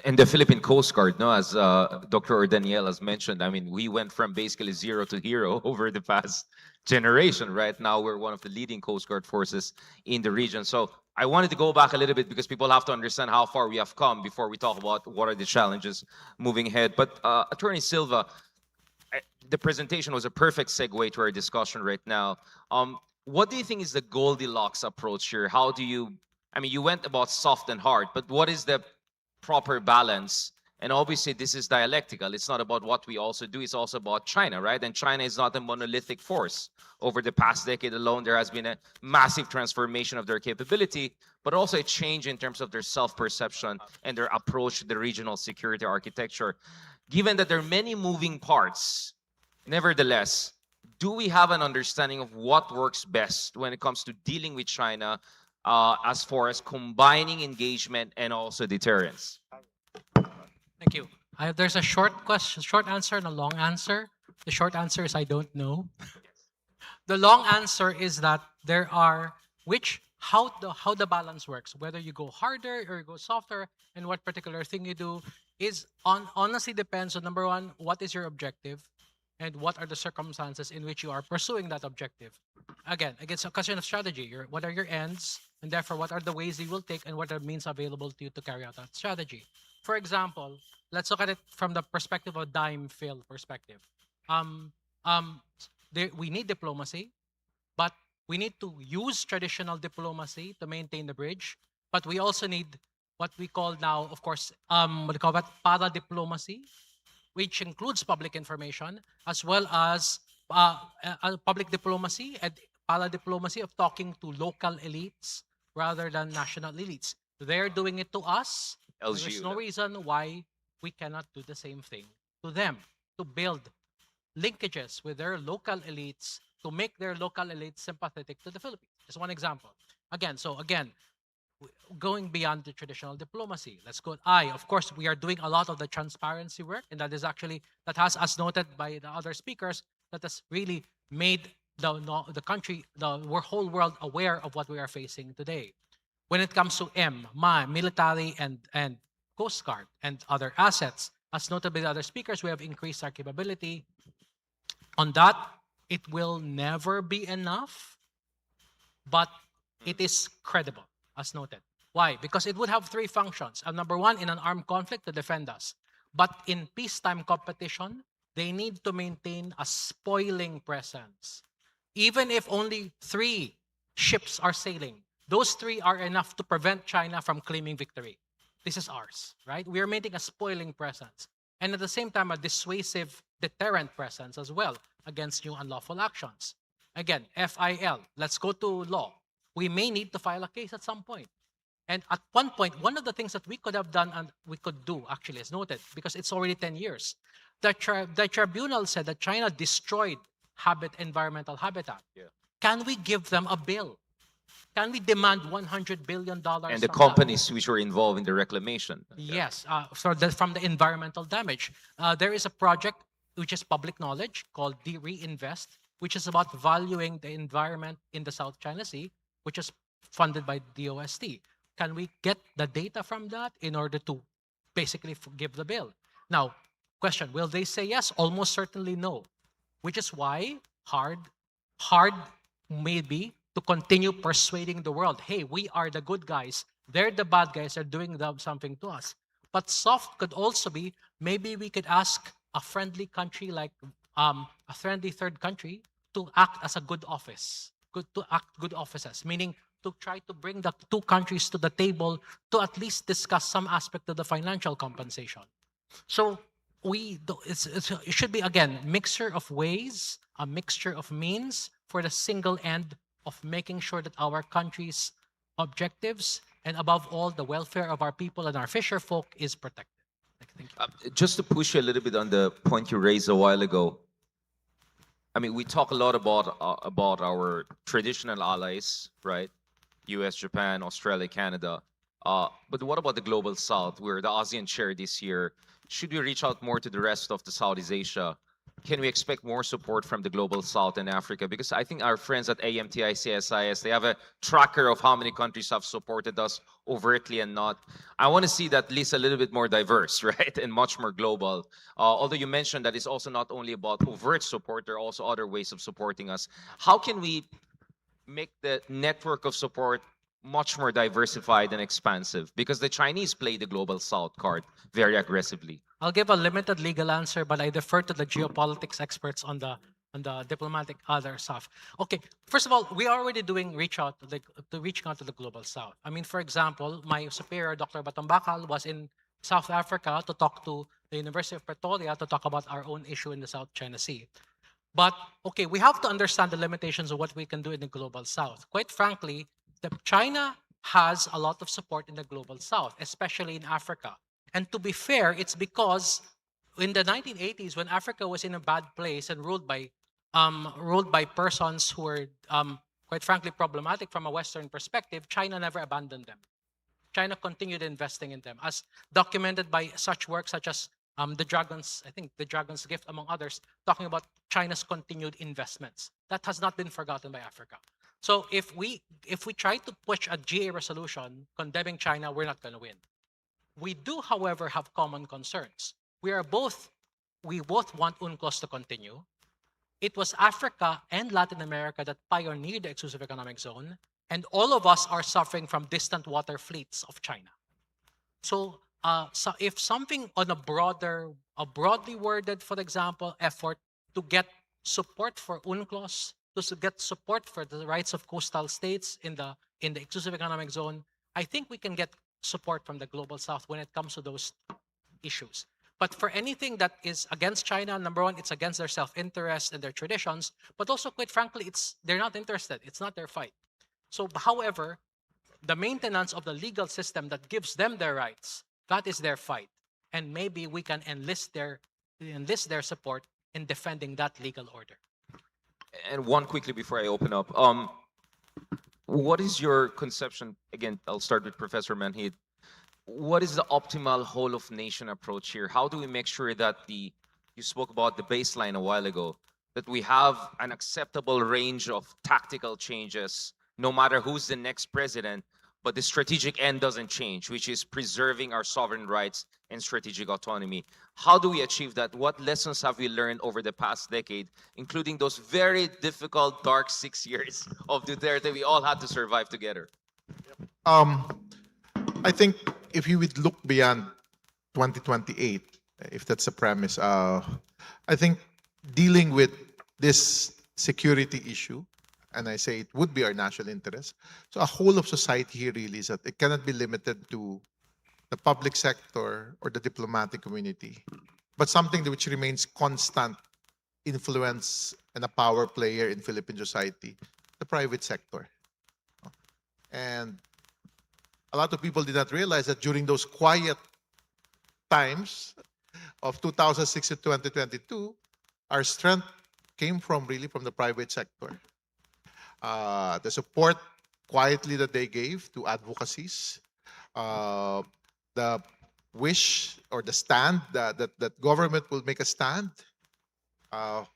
And the Philippine Coast Guard, no, as Dr. Daniel has mentioned, I mean, we went from basically 0 to hero over the past generation. Right now, we're one of the leading Coast Guard forces in the region. So I wanted to go back a little bit because people have to understand how far we have come before we talk about what are the challenges moving ahead. But Attorney Silva, the presentation was a perfect segue to our discussion right now. What do you think is the Goldilocks approach here? How do you, I mean, you went about soft and hard, but what is the proper balance? And obviously this is dialectical. It's not about what we also do, it's also about China, right? And China is not a monolithic force. Over the past decade alone, there has been a massive transformation of their capability, but also a change in terms of their self-perception and their approach to the regional security architecture. Given that there are many moving parts, nevertheless, do we have an understanding of what works best when it comes to dealing with China as far as combining engagement and also deterrence? Thank you. There's a short answer and a long answer. The short answer is I don't know. The long answer is that there are how the balance works, whether you go harder or you go softer, and what particular thing you do is honestly depends on, number one, what is your objective, and what are the circumstances in which you are pursuing that objective. Again, it's a question of strategy. What are your ends, and therefore what are the ways you will take, and what are means available to you to carry out that strategy. For example, let's look at it from the perspective of dime-fill perspective. We need diplomacy, but we need to use traditional diplomacy to maintain the bridge. But we also need what we call now, of course, what do you call that? Para-diplomacy, which includes public information, as well as public diplomacy and diplomacy of talking to local elites rather than national elites. They're doing it to us. There's LGU no lang. reason why we cannot do the same thing to them, to build linkages with their local elites, to make their local elites sympathetic to the Philippines. Just one example. Again, going beyond the traditional diplomacy. Let's go. Of course, we are doing a lot of the transparency work, and that is actually, that has, as noted by the other speakers, that has really made the country, the whole world aware of what we are facing today. When it comes to military and Coast Guard and other assets, as noted by the other speakers, we have increased our capability. On that, it will never be enough, but it is credible, as noted. Why? Because it would have three functions. Number one, in an armed conflict, to defend us. But in peacetime competition, they need to maintain a spoiling presence. Even if only 3 ships are sailing, those 3 are enough to prevent China from claiming victory. This is ours, right? We are maintaining a spoiling presence. And at the same time, a dissuasive deterrent presence as well against new unlawful actions. Again, FIL, let's go to law. We may need to file a case at some point. And at one point, one of the things that we could have done and we could do, actually, is noted, because it's already 10 years. The tribunal said that China destroyed environmental habitat. Yeah. Can we give them a bill? Can we demand $100 billion? And the from companies which were involved in the reclamation. Yes, from the environmental damage. There is a project which is public knowledge called Reinvest, which is about valuing the environment in the South China Sea, which is funded by DOST. Can we get the data from that in order to basically give the bill? Now, question, will they say yes? Almost certainly no, which is why hard maybe to continue persuading the world, hey, we are the good guys, they're the bad guys, are doing something to us. But soft could also be, maybe we could ask a friendly country like a friendly third country to act as a good office, to act good offices, meaning to try to bring the 2 countries to the table to at least discuss some aspect of the financial compensation. So it should be, again, mixture of ways, a mixture of means for the single end of making sure that our country's objectives and above all the welfare of our people and our fisher folk is protected. Thank you. Just to push you a little bit on the point you raised a while ago. I mean, we talk a lot about our traditional allies, right? US, Japan, Australia, Canada. But what about the global South? We're the ASEAN chair this year. Should we reach out more to the rest of the Southeast Asia? Can we expect more support from the global South and Africa? Because I think our friends at AMTI, CSIS, they have a tracker of how many countries have supported us overtly and not. I want to see that list a little bit more diverse, right? And much more global. Although you mentioned that it's also not only about overt support, there are also other ways of supporting us. How can we make the network of support much more diversified and expansive? Because the Chinese play the global South card very aggressively. I'll give a limited legal answer, but I defer to the geopolitics experts on the diplomatic other stuff. Okay, first of all, we are already doing reaching out to the global South. I mean, for example, my superior, Dr. Batombakal, was in South Africa to talk to the University of Pretoria to talk about our own issue in the South China Sea. But okay, we have to understand the limitations of what we can do in the global South. Quite frankly, China has a lot of support in the global South, especially in Africa. And to be fair, it's because in the 1980s, when Africa was in a bad place and ruled by persons who were quite frankly problematic from a Western perspective, China never abandoned them. China continued investing in them, as documented by such work such as the Dragon's Gift, among others, talking about China's continued investments. That has not been forgotten by Africa. So if we try to push a GA resolution condemning China, we're not going to win. We do, however, have common concerns. We both want UNCLOS to continue. It was Africa and Latin America that pioneered the exclusive economic zone, and all of us are suffering from distant water fleets of China. So if something on a broadly worded, for example, effort to get support for UNCLOS, to get support for the rights of coastal states in the exclusive economic zone, I think we can get support from the global South when it comes to those issues. But for anything that is against China, number one, it's against their self-interest and their traditions, but also, quite frankly, they're not interested. It's not their fight. So, however, the maintenance of the legal system that gives them their rights, that is their fight. And maybe we can enlist their support in defending that legal order. And one quickly before I open up. What is your conception? Again, I'll start with Professor Manhit. What is the optimal whole of nation approach here? How do we make sure that you spoke about the baseline a while ago, that we have an acceptable range of tactical changes, no matter who's the next president, but the strategic end doesn't change, which is preserving our sovereign rights and strategic autonomy. How do we achieve that? What lessons have we learned over the past decade, including those very difficult, dark 6 years of Duterte we all had to survive together? I think if you would look beyond 2028, if that's the premise, I think dealing with this security issue, and I say it would be our national interest. So a whole of society here really is that it cannot be limited to the public sector or the diplomatic community, but something which remains constant influence and a power player in Philippine society, the private sector. And a lot of people did not realize that during those quiet times of 2006 to 2022, our strength came from really from the private sector. The support quietly that they gave to advocacies, the wish or the stand that government will make a stand.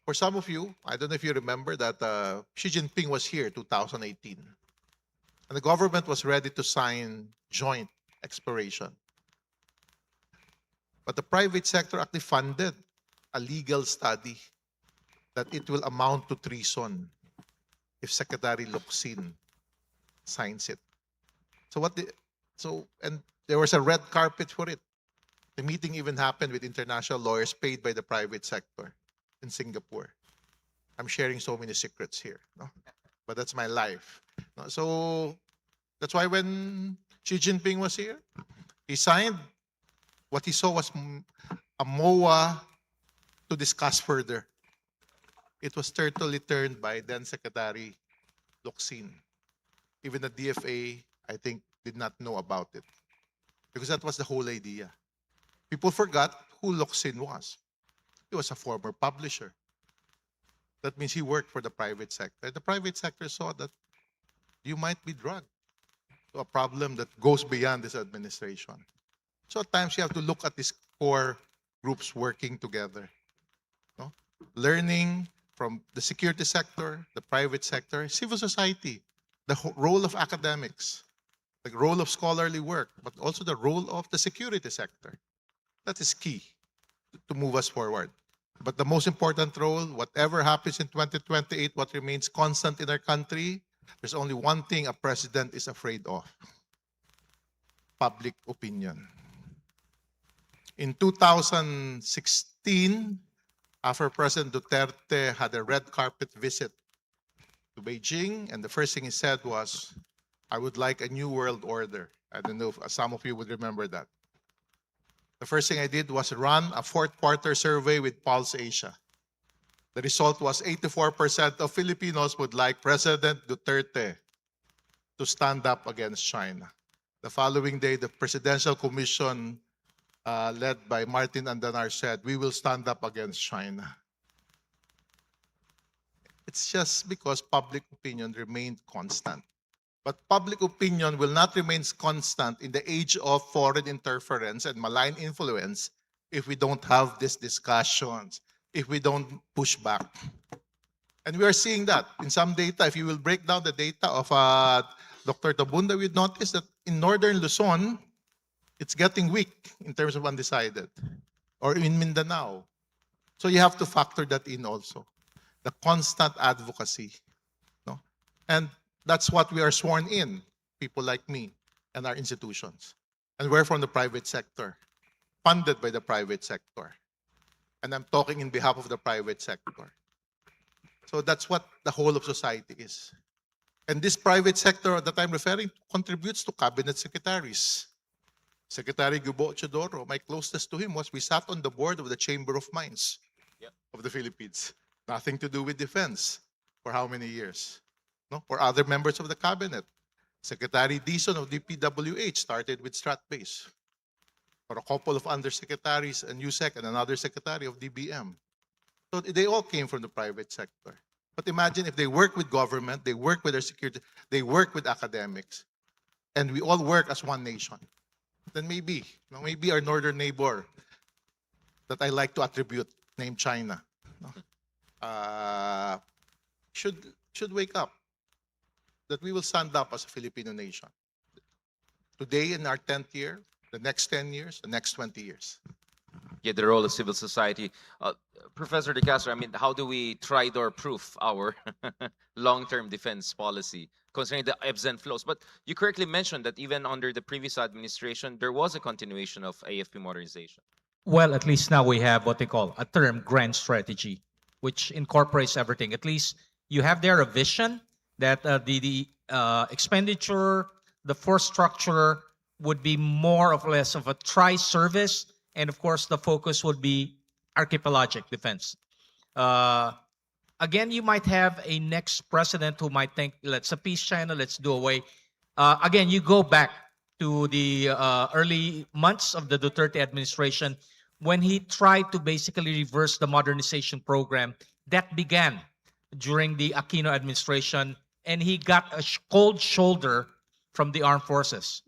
For some of you, I don't know if you remember that Xi Jinping was here 2018. And the government was ready to sign joint exploration. But the private sector actually funded a legal study that it will amount to treason if Secretary Locsin signs it. And there was a red carpet for it. The meeting even happened with international lawyers paid by the private sector in Singapore. I'm sharing so many secrets here, no? But that's my life. No? So that's why when Xi Jinping was here, he signed what he saw was a MOA to discuss further. It was certainly turned by then Secretary Locsin. Even the DFA, I think, did not know about it. Because that was the whole idea. People forgot who Locsin was. He was a former publisher. That means he worked for the private sector. The private sector saw that you might be drugged to a problem that goes beyond this administration. So at times you have to look at these core groups working together. No? Learning from the security sector, the private sector, civil society, the role of academics, the role of scholarly work, but also the role of the security sector. That is key to move us forward. But the most important role, whatever happens in 2028, what remains constant in our country, there's only one thing a president is afraid of: public opinion. In 2016, after President Duterte had a red carpet visit to Beijing, and the first thing he said was, "I would like a new world order." I don't know if some of you would remember that. The first thing I did was run a fourth quarter survey with Pulse Asia. The result was 84% of Filipinos would like President Duterte to stand up against China. The following day, the Presidential Commission led by Martin Andanar said, "We will stand up against China." It's just because public opinion remained constant. But public opinion will not remain constant in the age of foreign interference and malign influence if we don't have these discussions, if we don't push back. And we are seeing that in some data. If you will break down the data of Dr. Tabunda, we'd notice that in northern Luzon, it's getting weak in terms of undecided, or in Mindanao. So you have to factor that in also, the constant advocacy. No? And that's what we are sworn in, people like me and our institutions. And we're from the private sector, funded by the private sector. And I'm talking in behalf of the private sector. So that's what the whole of society is. And this private sector that I'm referring to contributes to cabinet secretaries. Secretary Gubo Chodoro, my closest to him was we sat on the board of the Chamber of Mines of the Philippines. Nothing to do with defense for how many years? No, or other members of the cabinet. Secretary Dizon of DPWH started with Stratbase. Or a couple of undersecretaries, a USEC and another secretary of DBM. So they all came from the private sector. But imagine if they work with government, they work with their security, they work with academics, and we all work as one nation. Then maybe, maybe our northern neighbor that I like to attribute, named China, should wake up. That we will stand up as a Filipino nation. Today in our 10th year, the next 10 years, the next 20 years. Yeah, the role of civil society. Professor De-Castro, I mean, how do we tride-or-proof our long-term defense policy, concerning the ebbs and flows? But you correctly mentioned that even under the previous administration, there was a continuation of AFP modernization. Well, at least now we have what they call a term grand strategy, which incorporates everything. At least you have there a vision that the expenditure, the force structure would be more or less of a tri-service, and of course the focus would be archipelagic defense. Again, you might have a next president who might think, let's appease China, let's do away. Again, you go back to the early months of the Duterte administration when he tried to basically reverse the modernization program that began during the Aquino administration, and he got a cold shoulder from the armed forces.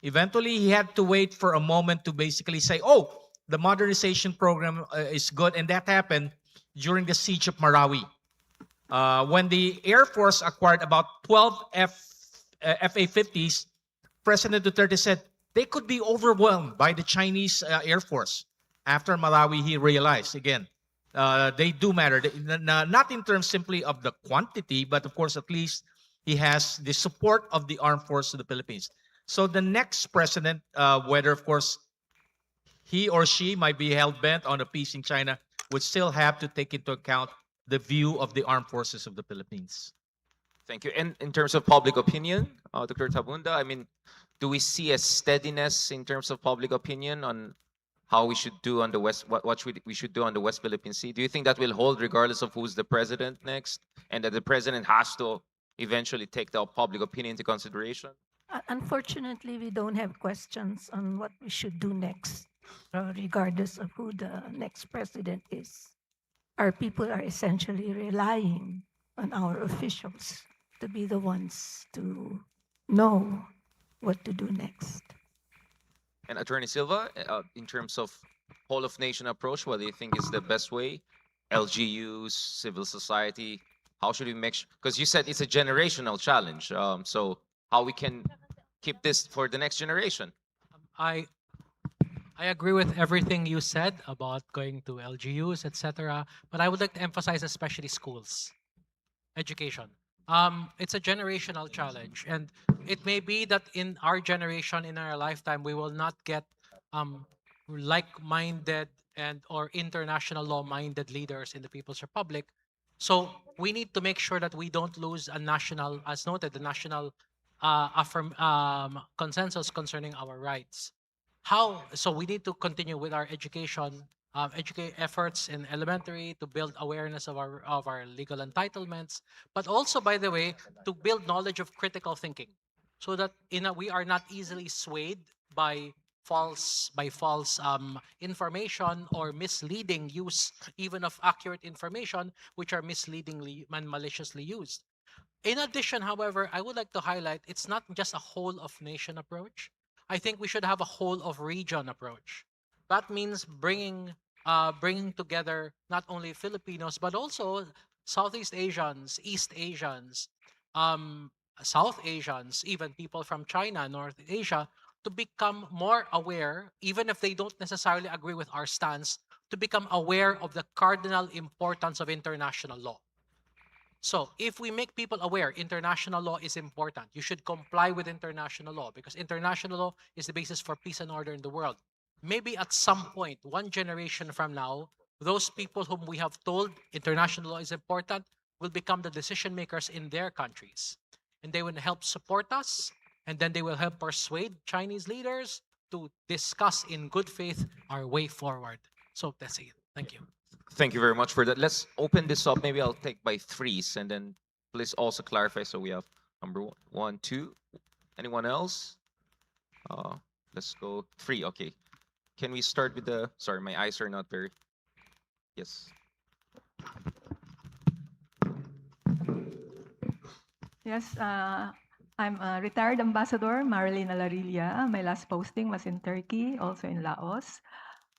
Eventually, he had to wait for a moment to basically say, oh, the modernization program is good, and that happened during the siege of Marawi. When the Air Force acquired about 12 FA-50s, President Duterte said they could be overwhelmed by the Chinese Air Force. After Marawi, he realized, again, they do matter. Not in terms simply of the quantity, but of course, at least he has the support of the armed force of the Philippines. So the next president, whether, of course, he or she might be hell-bent on appeasing China, would still have to take into account the view of the armed forces of the Philippines. Thank you. And in terms of public opinion, Dr. Tabunda, I mean, do we see a steadiness in terms of public opinion on how we should do on the West, what we should do on the West Philippine Sea? Do you think that will hold regardless of who's the president next, and that the president has to eventually take the public opinion into consideration? Unfortunately, we don't have questions on what we should do next, regardless of who the next president is. Our people are essentially relying on our officials to be the ones to know what to do next. And Attorney Silva, in terms of whole of nation approach, what do you think is the best way? LGUs, civil society, how should we make sure? Because you said it's a generational challenge. So how we can keep this for the next generation? I agree with everything you said about going to LGUs, etc. But I would like to emphasize especially schools, education. It's a generational challenge, and it may be that in our generation, in our lifetime, we will not get like-minded and or international law-minded leaders in the People's Republic. So we need to make sure that we don't lose a national, as noted, the national consensus concerning our rights. How? So we need to continue with our education efforts in elementary to build awareness of our legal entitlements, but also, by the way, to build knowledge of critical thinking, so that we are not easily swayed by false information or misleading use, even of accurate information, which are misleadingly and maliciously used. In addition, however, I would like to highlight it's not just a whole of nation approach. I think we should have a whole of region approach. That means bringing together not only Filipinos but also Southeast Asians, East Asians, South Asians, even people from China, North Asia, to become more aware, even if they don't necessarily agree with our stance, to become aware of the cardinal importance of international law. So if we make people aware international law is important, you should comply with international law, because international law is the basis for peace and order in the world. Maybe at some point, one generation from now, those people whom we have told international law is important will become the decision makers in their countries. And they will help support us, and then they will help persuade Chinese leaders to discuss in good faith our way forward. So that's it. Thank you. Thank you very much for that. Let's open this up. Maybe I'll take by threes, and then please also clarify. So we have number one, two. Anyone else? Let's go three. Okay. Can we start with the? Sorry, my eyes are not very. Yes. Yes, I'm a retired ambassador, Marilyn Alarilla. My last posting was in Turkey, also in Laos.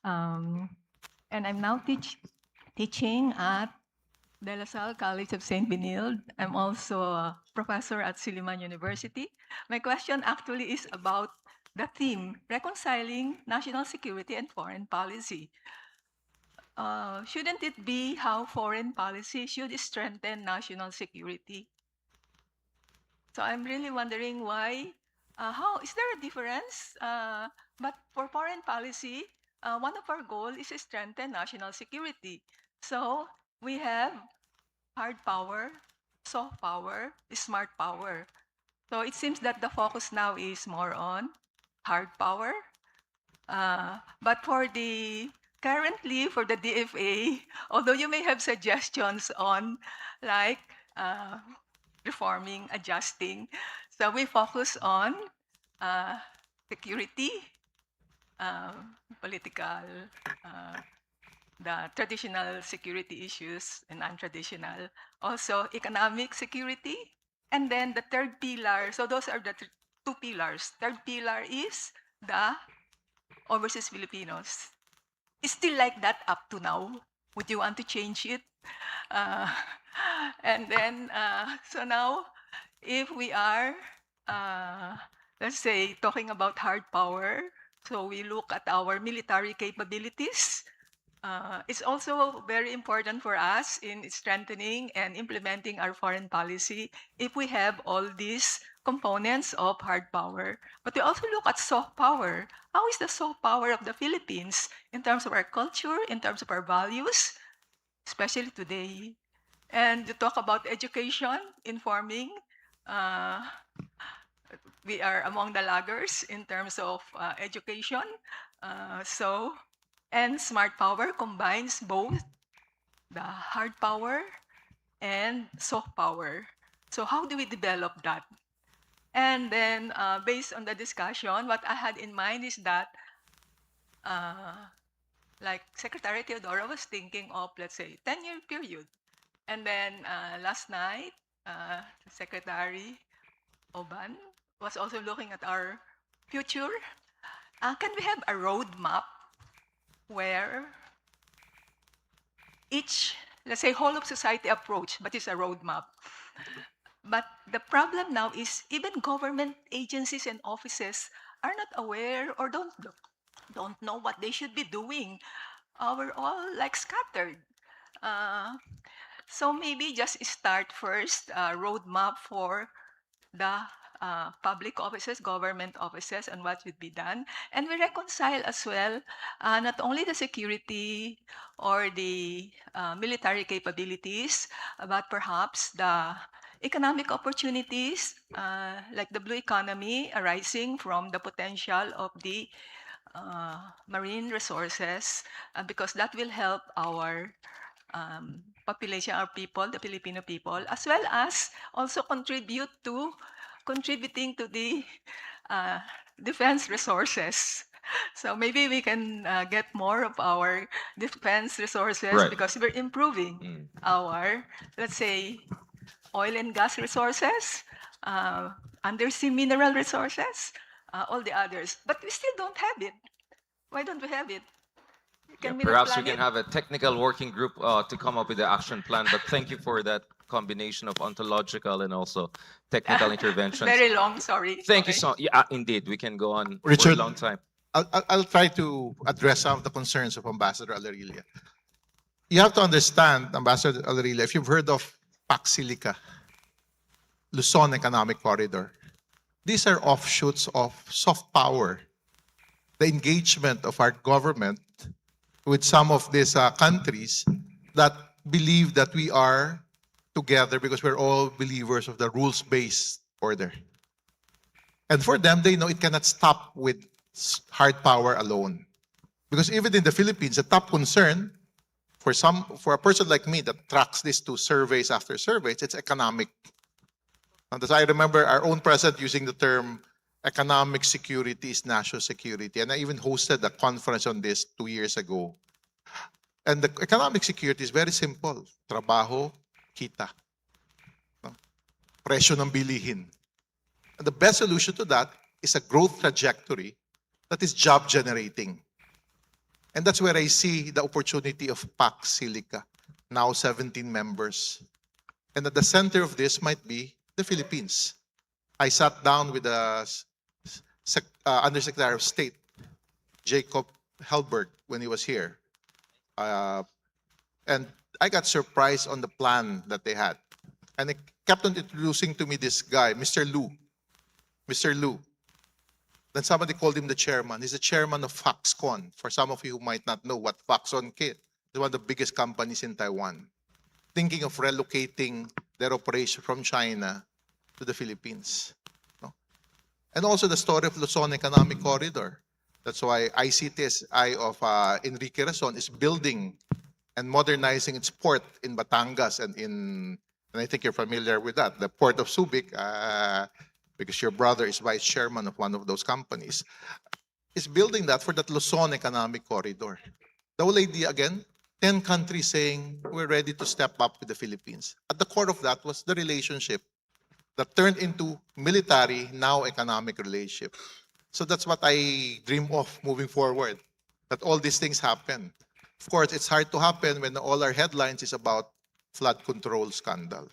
And I'm now teaching at De La Salle College of St. Benilde. I'm also a professor at Silliman University. My question actually is about the theme, reconciling national security and foreign policy. Shouldn't it be how foreign policy should strengthen national security? So I'm really wondering why, how, is there a difference? But for foreign policy, one of our goals is to strengthen national security. So we have hard power, soft power, smart power. So it seems that the focus now is more on hard power. But currently for the DFA, although you may have suggestions on like reforming, adjusting, so we focus on security, political, the traditional security issues and non-traditional, also economic security, and then the third pillar. So those are the two pillars. Third pillar is the overseas Filipinos. It's still like that up to now. Would you want to change it? And then, so now, if we are, let's say, talking about hard power, so we look at our military capabilities. It's also very important for us in strengthening and implementing our foreign policy if we have all these components of hard power. But we also look at soft power. How is the soft power of the Philippines in terms of our culture, in terms of our values, especially today? And to talk about education, informing, we are among the laggers in terms of education. And smart power combines both the hard power and soft power. So how do we develop that? And then based on the discussion, what I had in mind is that like Secretary Teodoro was thinking of, let's say, 10-year period. And then last night, Secretary Oban was also looking at our future. Can we have a roadmap where each, let's say, whole of society approach, but it's a roadmap. But the problem now is even government agencies and offices are not aware or don't know what they should be doing. We're all like scattered. So maybe just start first a roadmap for the public offices, government offices, and what should be done. And we reconcile as well not only the security or the military capabilities, but perhaps the economic opportunities like the blue economy arising from the potential of the marine resources, because that will help our population, our people, the Filipino people, as well as also contributing to the defense resources. So maybe we can get more of our defense resources Right. because we're improving our, let's say, oil and gas resources, undersea mineral resources, all the others. But we still don't have it. Why don't we have it? Yeah, Can we not perhaps we plan can it? have a technical working group to come up with the action plan. But thank you for that combination of ontological and also technical interventions. Very long, sorry. Thank you Okay. so. Yeah, indeed, we can go on for a Richard, long time. I'll try to address some of the concerns of Ambassador Alarilla. You have to understand, Ambassador Alarilla, if you've heard of Paxilica, Luzon Economic Corridor, these are offshoots of soft power, the engagement of our government with some of these countries that believe that we are together because we're all believers of the rules-based order. And for them, they know it cannot stop with hard power alone. Because even in the Philippines, the top concern for a person like me that tracks this to surveys after surveys, it's economic. And as I remember our own president using the term economic security is national security. And I even hosted a conference on this 2 years ago. And the economic security is very simple. Trabaho, kita. No? Presyo ng bilihin. And the best solution to that is a growth trajectory that is job generating. And that's where I see the opportunity of Pax Silica, now 17 members. And at the center of this might be the Philippines. I sat down with the Undersecretary of State, Jacob Helberg, when he was here. And I got surprised on the plan that they had. And they kept on introducing to me this guy, Mr. Lu. Mr. Lu. Then somebody called him the chairman. He's the chairman of Foxconn. For some of you who might not know what Foxconn is, it's one of the biggest companies in Taiwan. Thinking of relocating their operation from China to the Philippines. No? And also the story of Luzon Economic Corridor. That's why ICTSI of Enrique Razon is building and modernizing its port in Batangas and I think you're familiar with that, the port of Subic, because your brother is vice chairman of one of those companies, is building that for that Luzon Economic Corridor. The whole idea, again, 10 countries saying we're ready to step up with the Philippines. At the core of that was the relationship that turned into military, now economic relationship. So that's what I dream of moving forward, that all these things happen. Of course, it's hard to happen when all our headlines is about flood control scandal.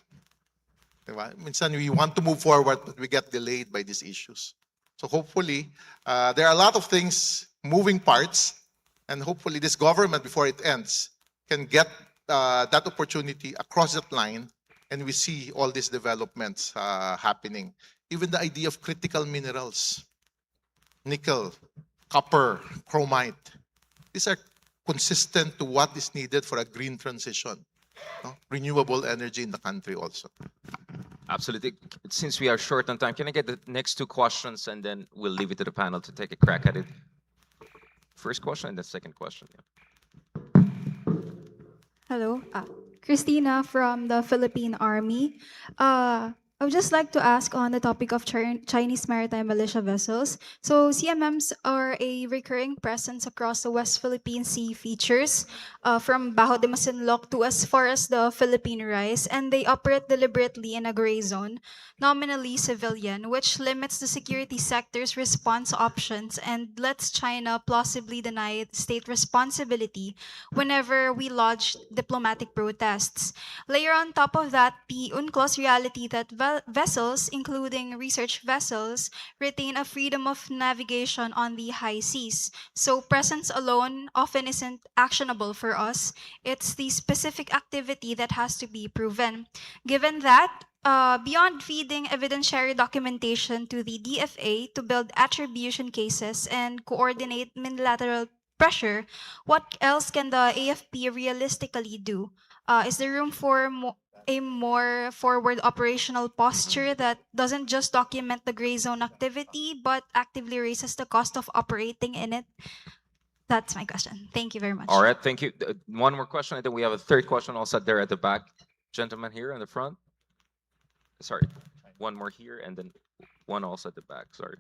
Diba? Minsan we want to move forward, but we get delayed by these issues. So hopefully, there are a lot of things, moving parts, and hopefully this government, before it ends, can get that opportunity across that line, and we see all these developments happening. Even the idea of critical minerals, nickel, copper, chromite, these are consistent to what is needed for a green transition. No? Renewable energy in the country also. Absolutely. Since we are short on time, can I get the next two questions and then we'll leave it to the panel to take a crack at it? First question and the second question. Yeah. Hello, Christina from the Philippine Army. I would just like to ask on the topic of Chinese maritime militia vessels. So CMMs are a recurring presence across the West Philippine Sea features, from Bajo de Masinloc to as far as the Philippine Rise, and they operate deliberately in a gray zone, nominally civilian, which limits the security sector's response options and lets China plausibly deny state responsibility whenever we lodge diplomatic protests. Layer on top of that the UNCLOS reality that vessels, including research vessels, retain a freedom of navigation on the high seas. So presence alone often isn't actionable for us. It's the specific activity that has to be proven. Given that, beyond feeding evidentiary documentation to the DFA to build attribution cases and coordinate unilateral pressure, what else can the AFP realistically do? Is there room for a more forward operational posture that doesn't just document the gray zone activity, but actively raises the cost of operating in it? That's my question. Thank you very much. All right, thank you. One more question, and then we have a third question also there at the back. Gentleman here in the front. Sorry, one more here, and then one also at the back. Sorry.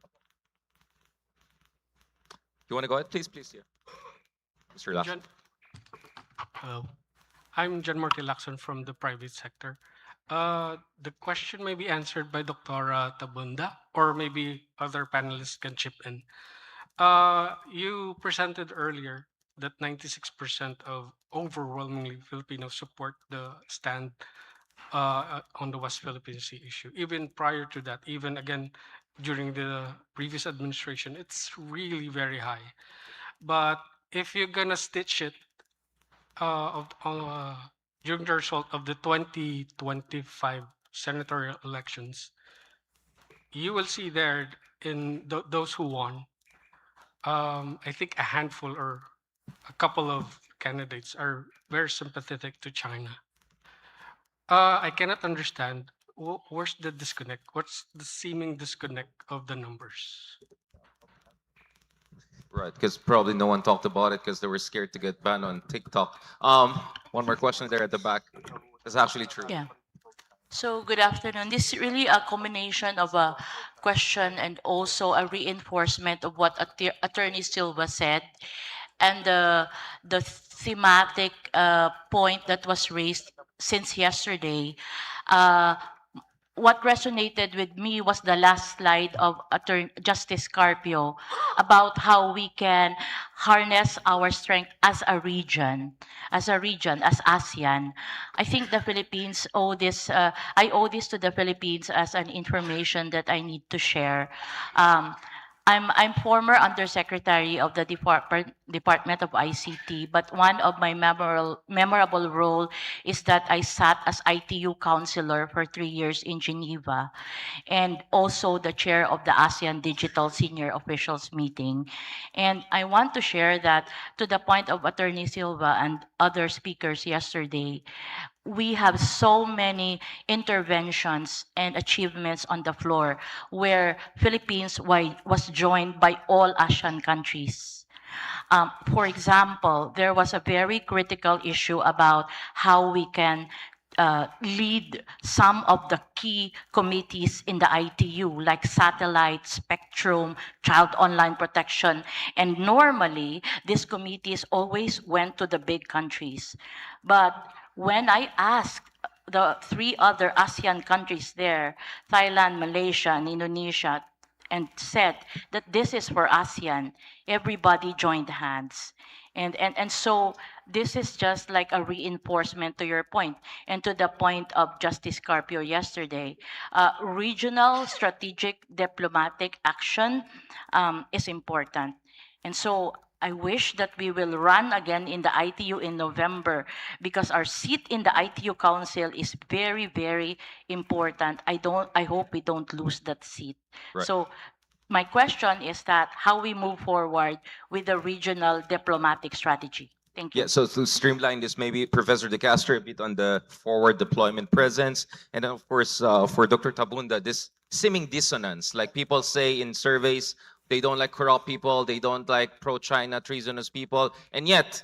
You want to go ahead, please? Please, yeah. Mr. Lacson. Hello. I'm John Morty Lacson from the private sector. The question may be answered by Dr. Tabunda, or maybe other panelists can chip in. You presented earlier that 96% of overwhelmingly Filipinos support the stand on the West Philippine Sea issue. Even prior to that, even again during the previous administration, it's really very high. But if you're gonna stitch it during the result of the 2025 senatorial elections, you will see there in those who won, I think a handful or a couple of candidates are very sympathetic to China. I cannot understand where's the disconnect. What's the seeming disconnect of the numbers? Right, because probably no one talked about it because they were scared to get banned on TikTok. One more question there at the back. That's actually true. Yeah. So good afternoon. This is really a combination of a question and also a reinforcement of what Attorney Silva said, and the thematic point that was raised since yesterday. Uh, what resonated with me was the last slide of Attorney Justice Carpio about how we can harness our strength as a region, as ASEAN. I think the Philippines owe this. I owe this to the Philippines as an information that I need to share. Um, I'm former undersecretary of the Department of ICT, but one of my memorable role is that I sat as ITU counselor for 3 years in Geneva, and also the chair of the ASEAN Digital Senior Officials Meeting. And I want to share that, to the point of Attorney Silva and other speakers yesterday, we have so many interventions and achievements on the floor where Philippines was joined by all ASEAN countries. For example, there was a very critical issue about how we can lead some of the key committees in the ITU, like satellite, spectrum, child online protection. And normally, these committees always went to the big countries. But when I asked the 3 other ASEAN countries there, Thailand, Malaysia, and Indonesia, and said that this is for ASEAN, everybody joined hands. And so this is just like a reinforcement to your point, and to the point of Justice Carpio yesterday. Regional strategic diplomatic action is important. And so I wish that we will run again in the ITU in November, because our seat in the ITU Council is very, very important. I hope we don't lose that seat. Right. So my question is that how we move forward with the regional diplomatic strategy. Thank you. Yeah, so to streamline this, maybe Professor De-Castro a bit on the forward deployment presence. And then, of course, for Dr. Tabunda, this seeming dissonance. Like people say in surveys, they don't like corrupt people, they don't like pro-China, treasonous people. And yet,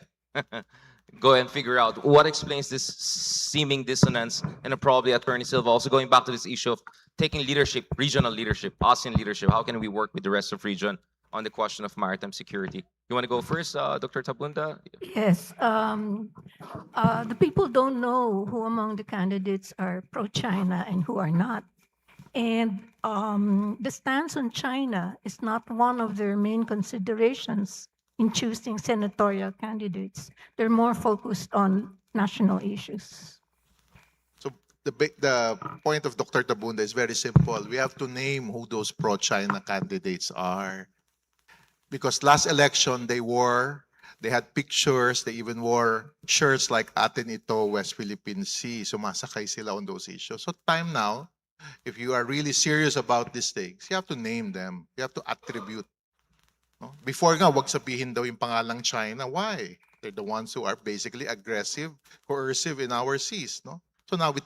go and figure out what explains this seeming dissonance. And probably Attorney Silva, also going back to this issue of taking leadership, regional leadership, ASEAN leadership. How can we work with the rest of region on the question of maritime security? You want to go first, Dr. Tabunda? Yes. The people don't know who among the candidates are pro-China and who are not. And the stance on China is not one of their main considerations in choosing senatorial candidates. They're more focused on national issues. So the point of Dr. Tabunda is very simple. We have to name who those pro-China candidates are. Because last election, they had pictures, they even wore shirts like Atin Ito, West Philippine Sea. Sumasakay sila on those issues. So time now, if you are really serious about these things, you have to name them. You have to attribute. No? Before nga, wag sabihin daw yung pangalang China. Why? They're the ones who are basically aggressive, coercive in our seas. No? So now we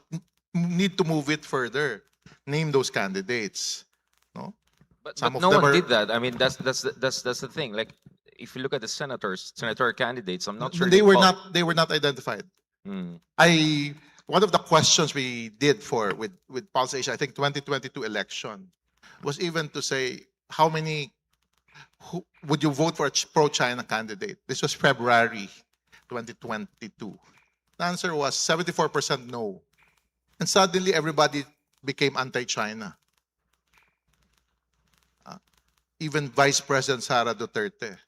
need to move it further. Name those candidates. No? But Some of no them one are- did that. I mean, that's the thing. Like, if you look at the senator candidates, I'm not sure They were fought. not. They were not identified. Hmm. One of the questions we did with Pulse Asia, I think 2022 election, was even to say how many would you vote for a pro-China candidate? This was February 2022. The answer was 74% no, and suddenly everybody became anti-China. Even Vice President Sara Duterte.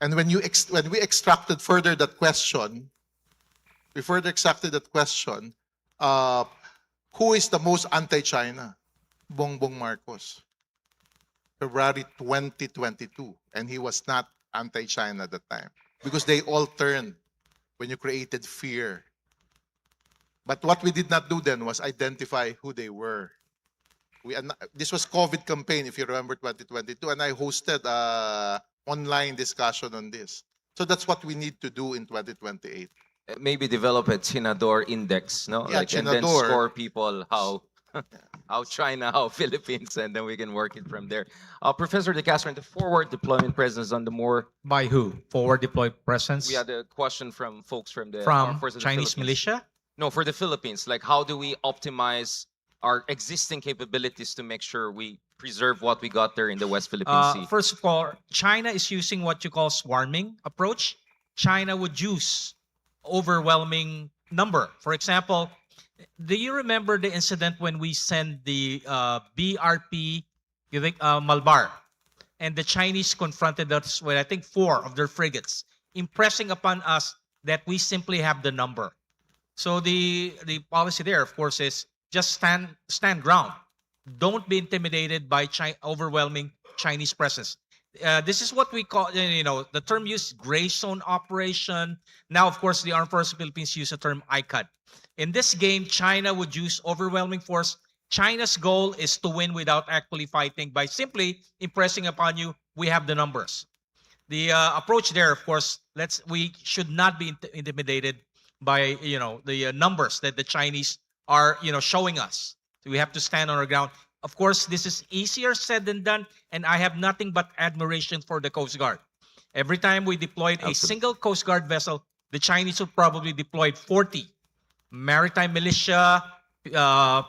And when we extracted further that question, who is the most anti-China? Bongbong Marcos. February 2022. And he was not anti-China at the time. Because they all turned when you created fear. But what we did not do then was identify who they were. This was COVID campaign, if you remember 2022, and I hosted an online discussion on this. So that's what we need to do in 2028. Maybe develop a Chinador index, no? Yeah, like, and then Chinador. score people how how China, how Philippines, and then we can work it from there. Professor De-Castro, in the forward deployment presence on the more, By who? Forward deployed presence we had a question from folks from the Armed from Forces of the Chinese Philippines. militia? No, for the Philippines, like how do we optimize our existing capabilities to make sure we preserve what we got there in the West Philippine Sea? First of all, China is using what you call swarming approach. China would use overwhelming number. For example, do you remember the incident when we sent the BRP, you think, Malbar, and the Chinese confronted us with, I think, 4 of their frigates, impressing upon us that we simply have the number. So the policy there, of course, is just stand ground. Don't be intimidated by overwhelming Chinese presence. This is what we call, the term used, gray zone operation. Now, of course, the Armed Forces of the Philippines use the term ICAD. In this game, China would use overwhelming force. China's goal is to win without actually fighting by simply impressing upon you, we have the numbers. The approach there, of course, we should not be intimidated by the numbers that the Chinese are showing us. So we have to stand on our ground. Of course, this is easier said than done, and I have nothing but admiration for the Coast Guard. Every time we deployed a single Coast Guard vessel, the Chinese would probably deploy 40 maritime militia,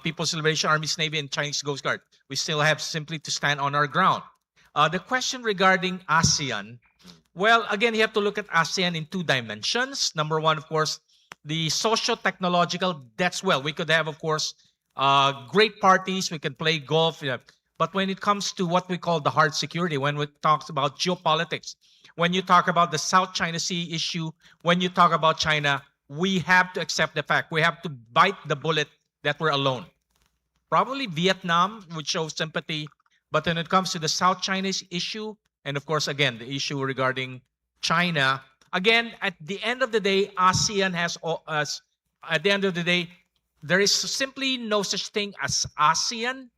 People's Liberation Army's Navy, and Chinese Coast Guard. We still have simply to stand on our ground. The question regarding ASEAN, well, again, you have to look at ASEAN in 2 dimensions. Number one, of course, the socio-technological, that's well. We could have, of course, great parties. We can play golf. But when it comes to what we call the hard security, when we talk about geopolitics, when you talk about the South China Sea issue, when you talk about China, we have to accept the fact. We have to bite the bullet that we're alone. Probably Vietnam would show sympathy. But when it comes to the South Chinese issue, and of course, again, the issue regarding China, again, at the end of the day, ASEAN has, at the end of the day, there is simply no such thing as ASEAN,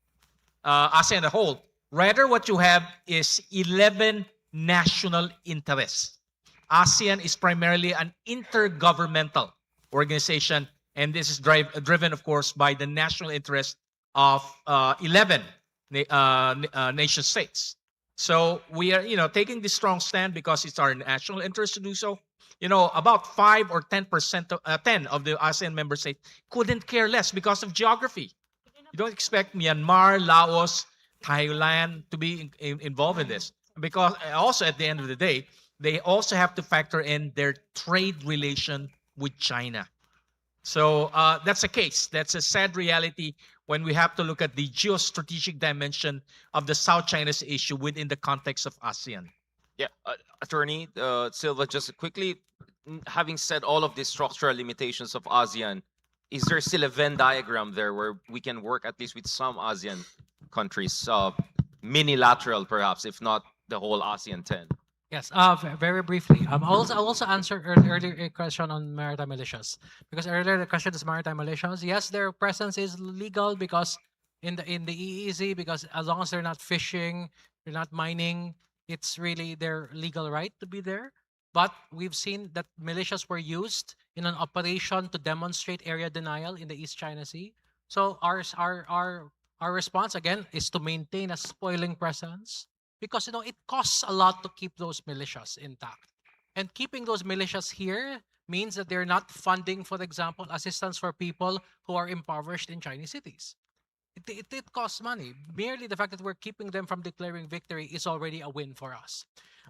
ASEAN as a whole. Rather, what you have is 11 national interests. ASEAN is primarily an intergovernmental organization, and this is driven, of course, by the national interest of 11 nation states. So we are, taking this strong stand because it's our national interest to do so. About 5 or 10% of 10 of the ASEAN member states couldn't care less because of geography. You don't expect Myanmar, Laos, Thailand to be involved in this, because also at the end of the day, they also have to factor in their trade relation with China. So that's a case. That's a sad reality when we have to look at the geostrategic dimension of the South China Sea issue within the context of ASEAN. Yeah, Attorney Silva, just quickly, having said all of these structural limitations of ASEAN, is there still a Venn diagram there where we can work at least with some ASEAN countries, minilateral perhaps, if not the whole ASEAN 10? Yes, very briefly. I'll also answer earlier a question on maritime militias, because earlier the question is maritime militias. Yes, their presence is legal because in the EEZ, because as long as they're not fishing, they're not mining, it's really their legal right to be there. But we've seen that militias were used in an operation to demonstrate area denial in the East China Sea. So our response again is to maintain a spoiling presence, because it costs a lot to keep those militias intact. And keeping those militias here means that they're not funding, for example, assistance for people who are impoverished in Chinese cities. It costs money. Merely the fact that we're keeping them from declaring victory is already a win for us.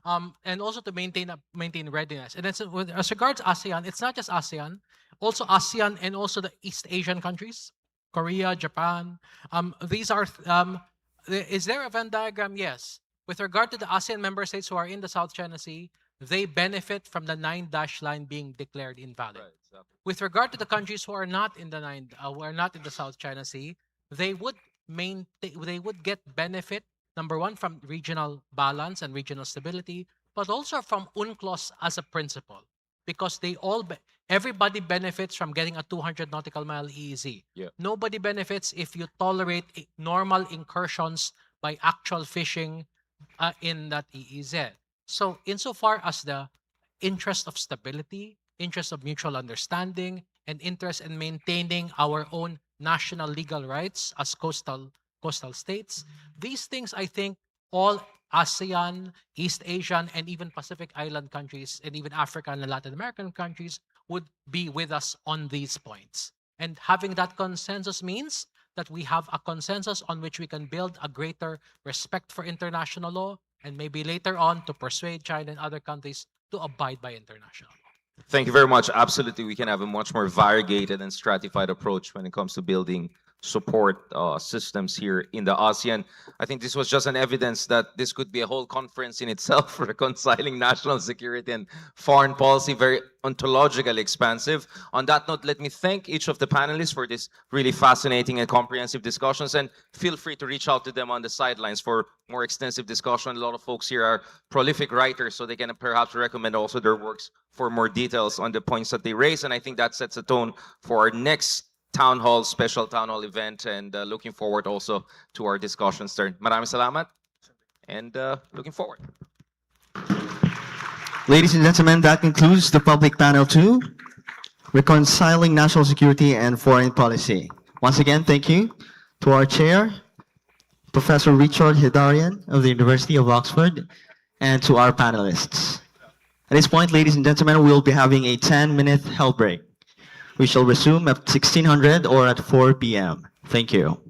And also to maintain readiness. And as regards ASEAN, it's not just ASEAN, also ASEAN and also the East Asian countries, Korea, Japan. These are, is there a Venn diagram? Yes. With regard to the ASEAN member states who are in the South China Sea, they benefit from the 9-dash line being declared invalid. Right, exactly. With regard to the countries who are not in the South China Sea, they would get benefit, number one, from regional balance and regional stability, but also from UNCLOS as a principle, because everybody benefits from getting a 200 nautical mile EEZ. Yeah. Nobody benefits if you tolerate normal incursions by actual fishing in that EEZ. So insofar as the interest of stability, interest of mutual understanding, and interest in maintaining our own national legal rights as coastal states. These things, I think, all ASEAN, East Asian, and even Pacific Island countries, and even African and Latin American countries would be with us on these points. And having that consensus means that we have a consensus on which we can build a greater respect for international law, and maybe later on to persuade China and other countries to abide by international law. Thank you very much. Absolutely, we can have a much more variegated and stratified approach when it comes to building support systems here in the ASEAN. I think this was just an evidence that this could be a whole conference in itself for reconciling national security and foreign policy, very ontologically expansive. On that note, let me thank each of the panelists for this really fascinating and comprehensive discussions, and feel free to reach out to them on the sidelines for more extensive discussion. A lot of folks here are prolific writers, so they can perhaps recommend also their works for more details on the points that they raise, and I think that sets a tone for our next special town hall event, and looking forward also to our discussions there. Maraming salamat, and looking forward. Ladies and gentlemen, that concludes the public panel 2, Reconciling National Security and Foreign Policy. Once again, thank you to our chair, Professor Richard Hidarian of the University of Oxford, and to our panelists. At this point, ladies and gentlemen, we'll be having a 10-minute health break. We shall resume at 1600 or at 4 p.m. Thank you.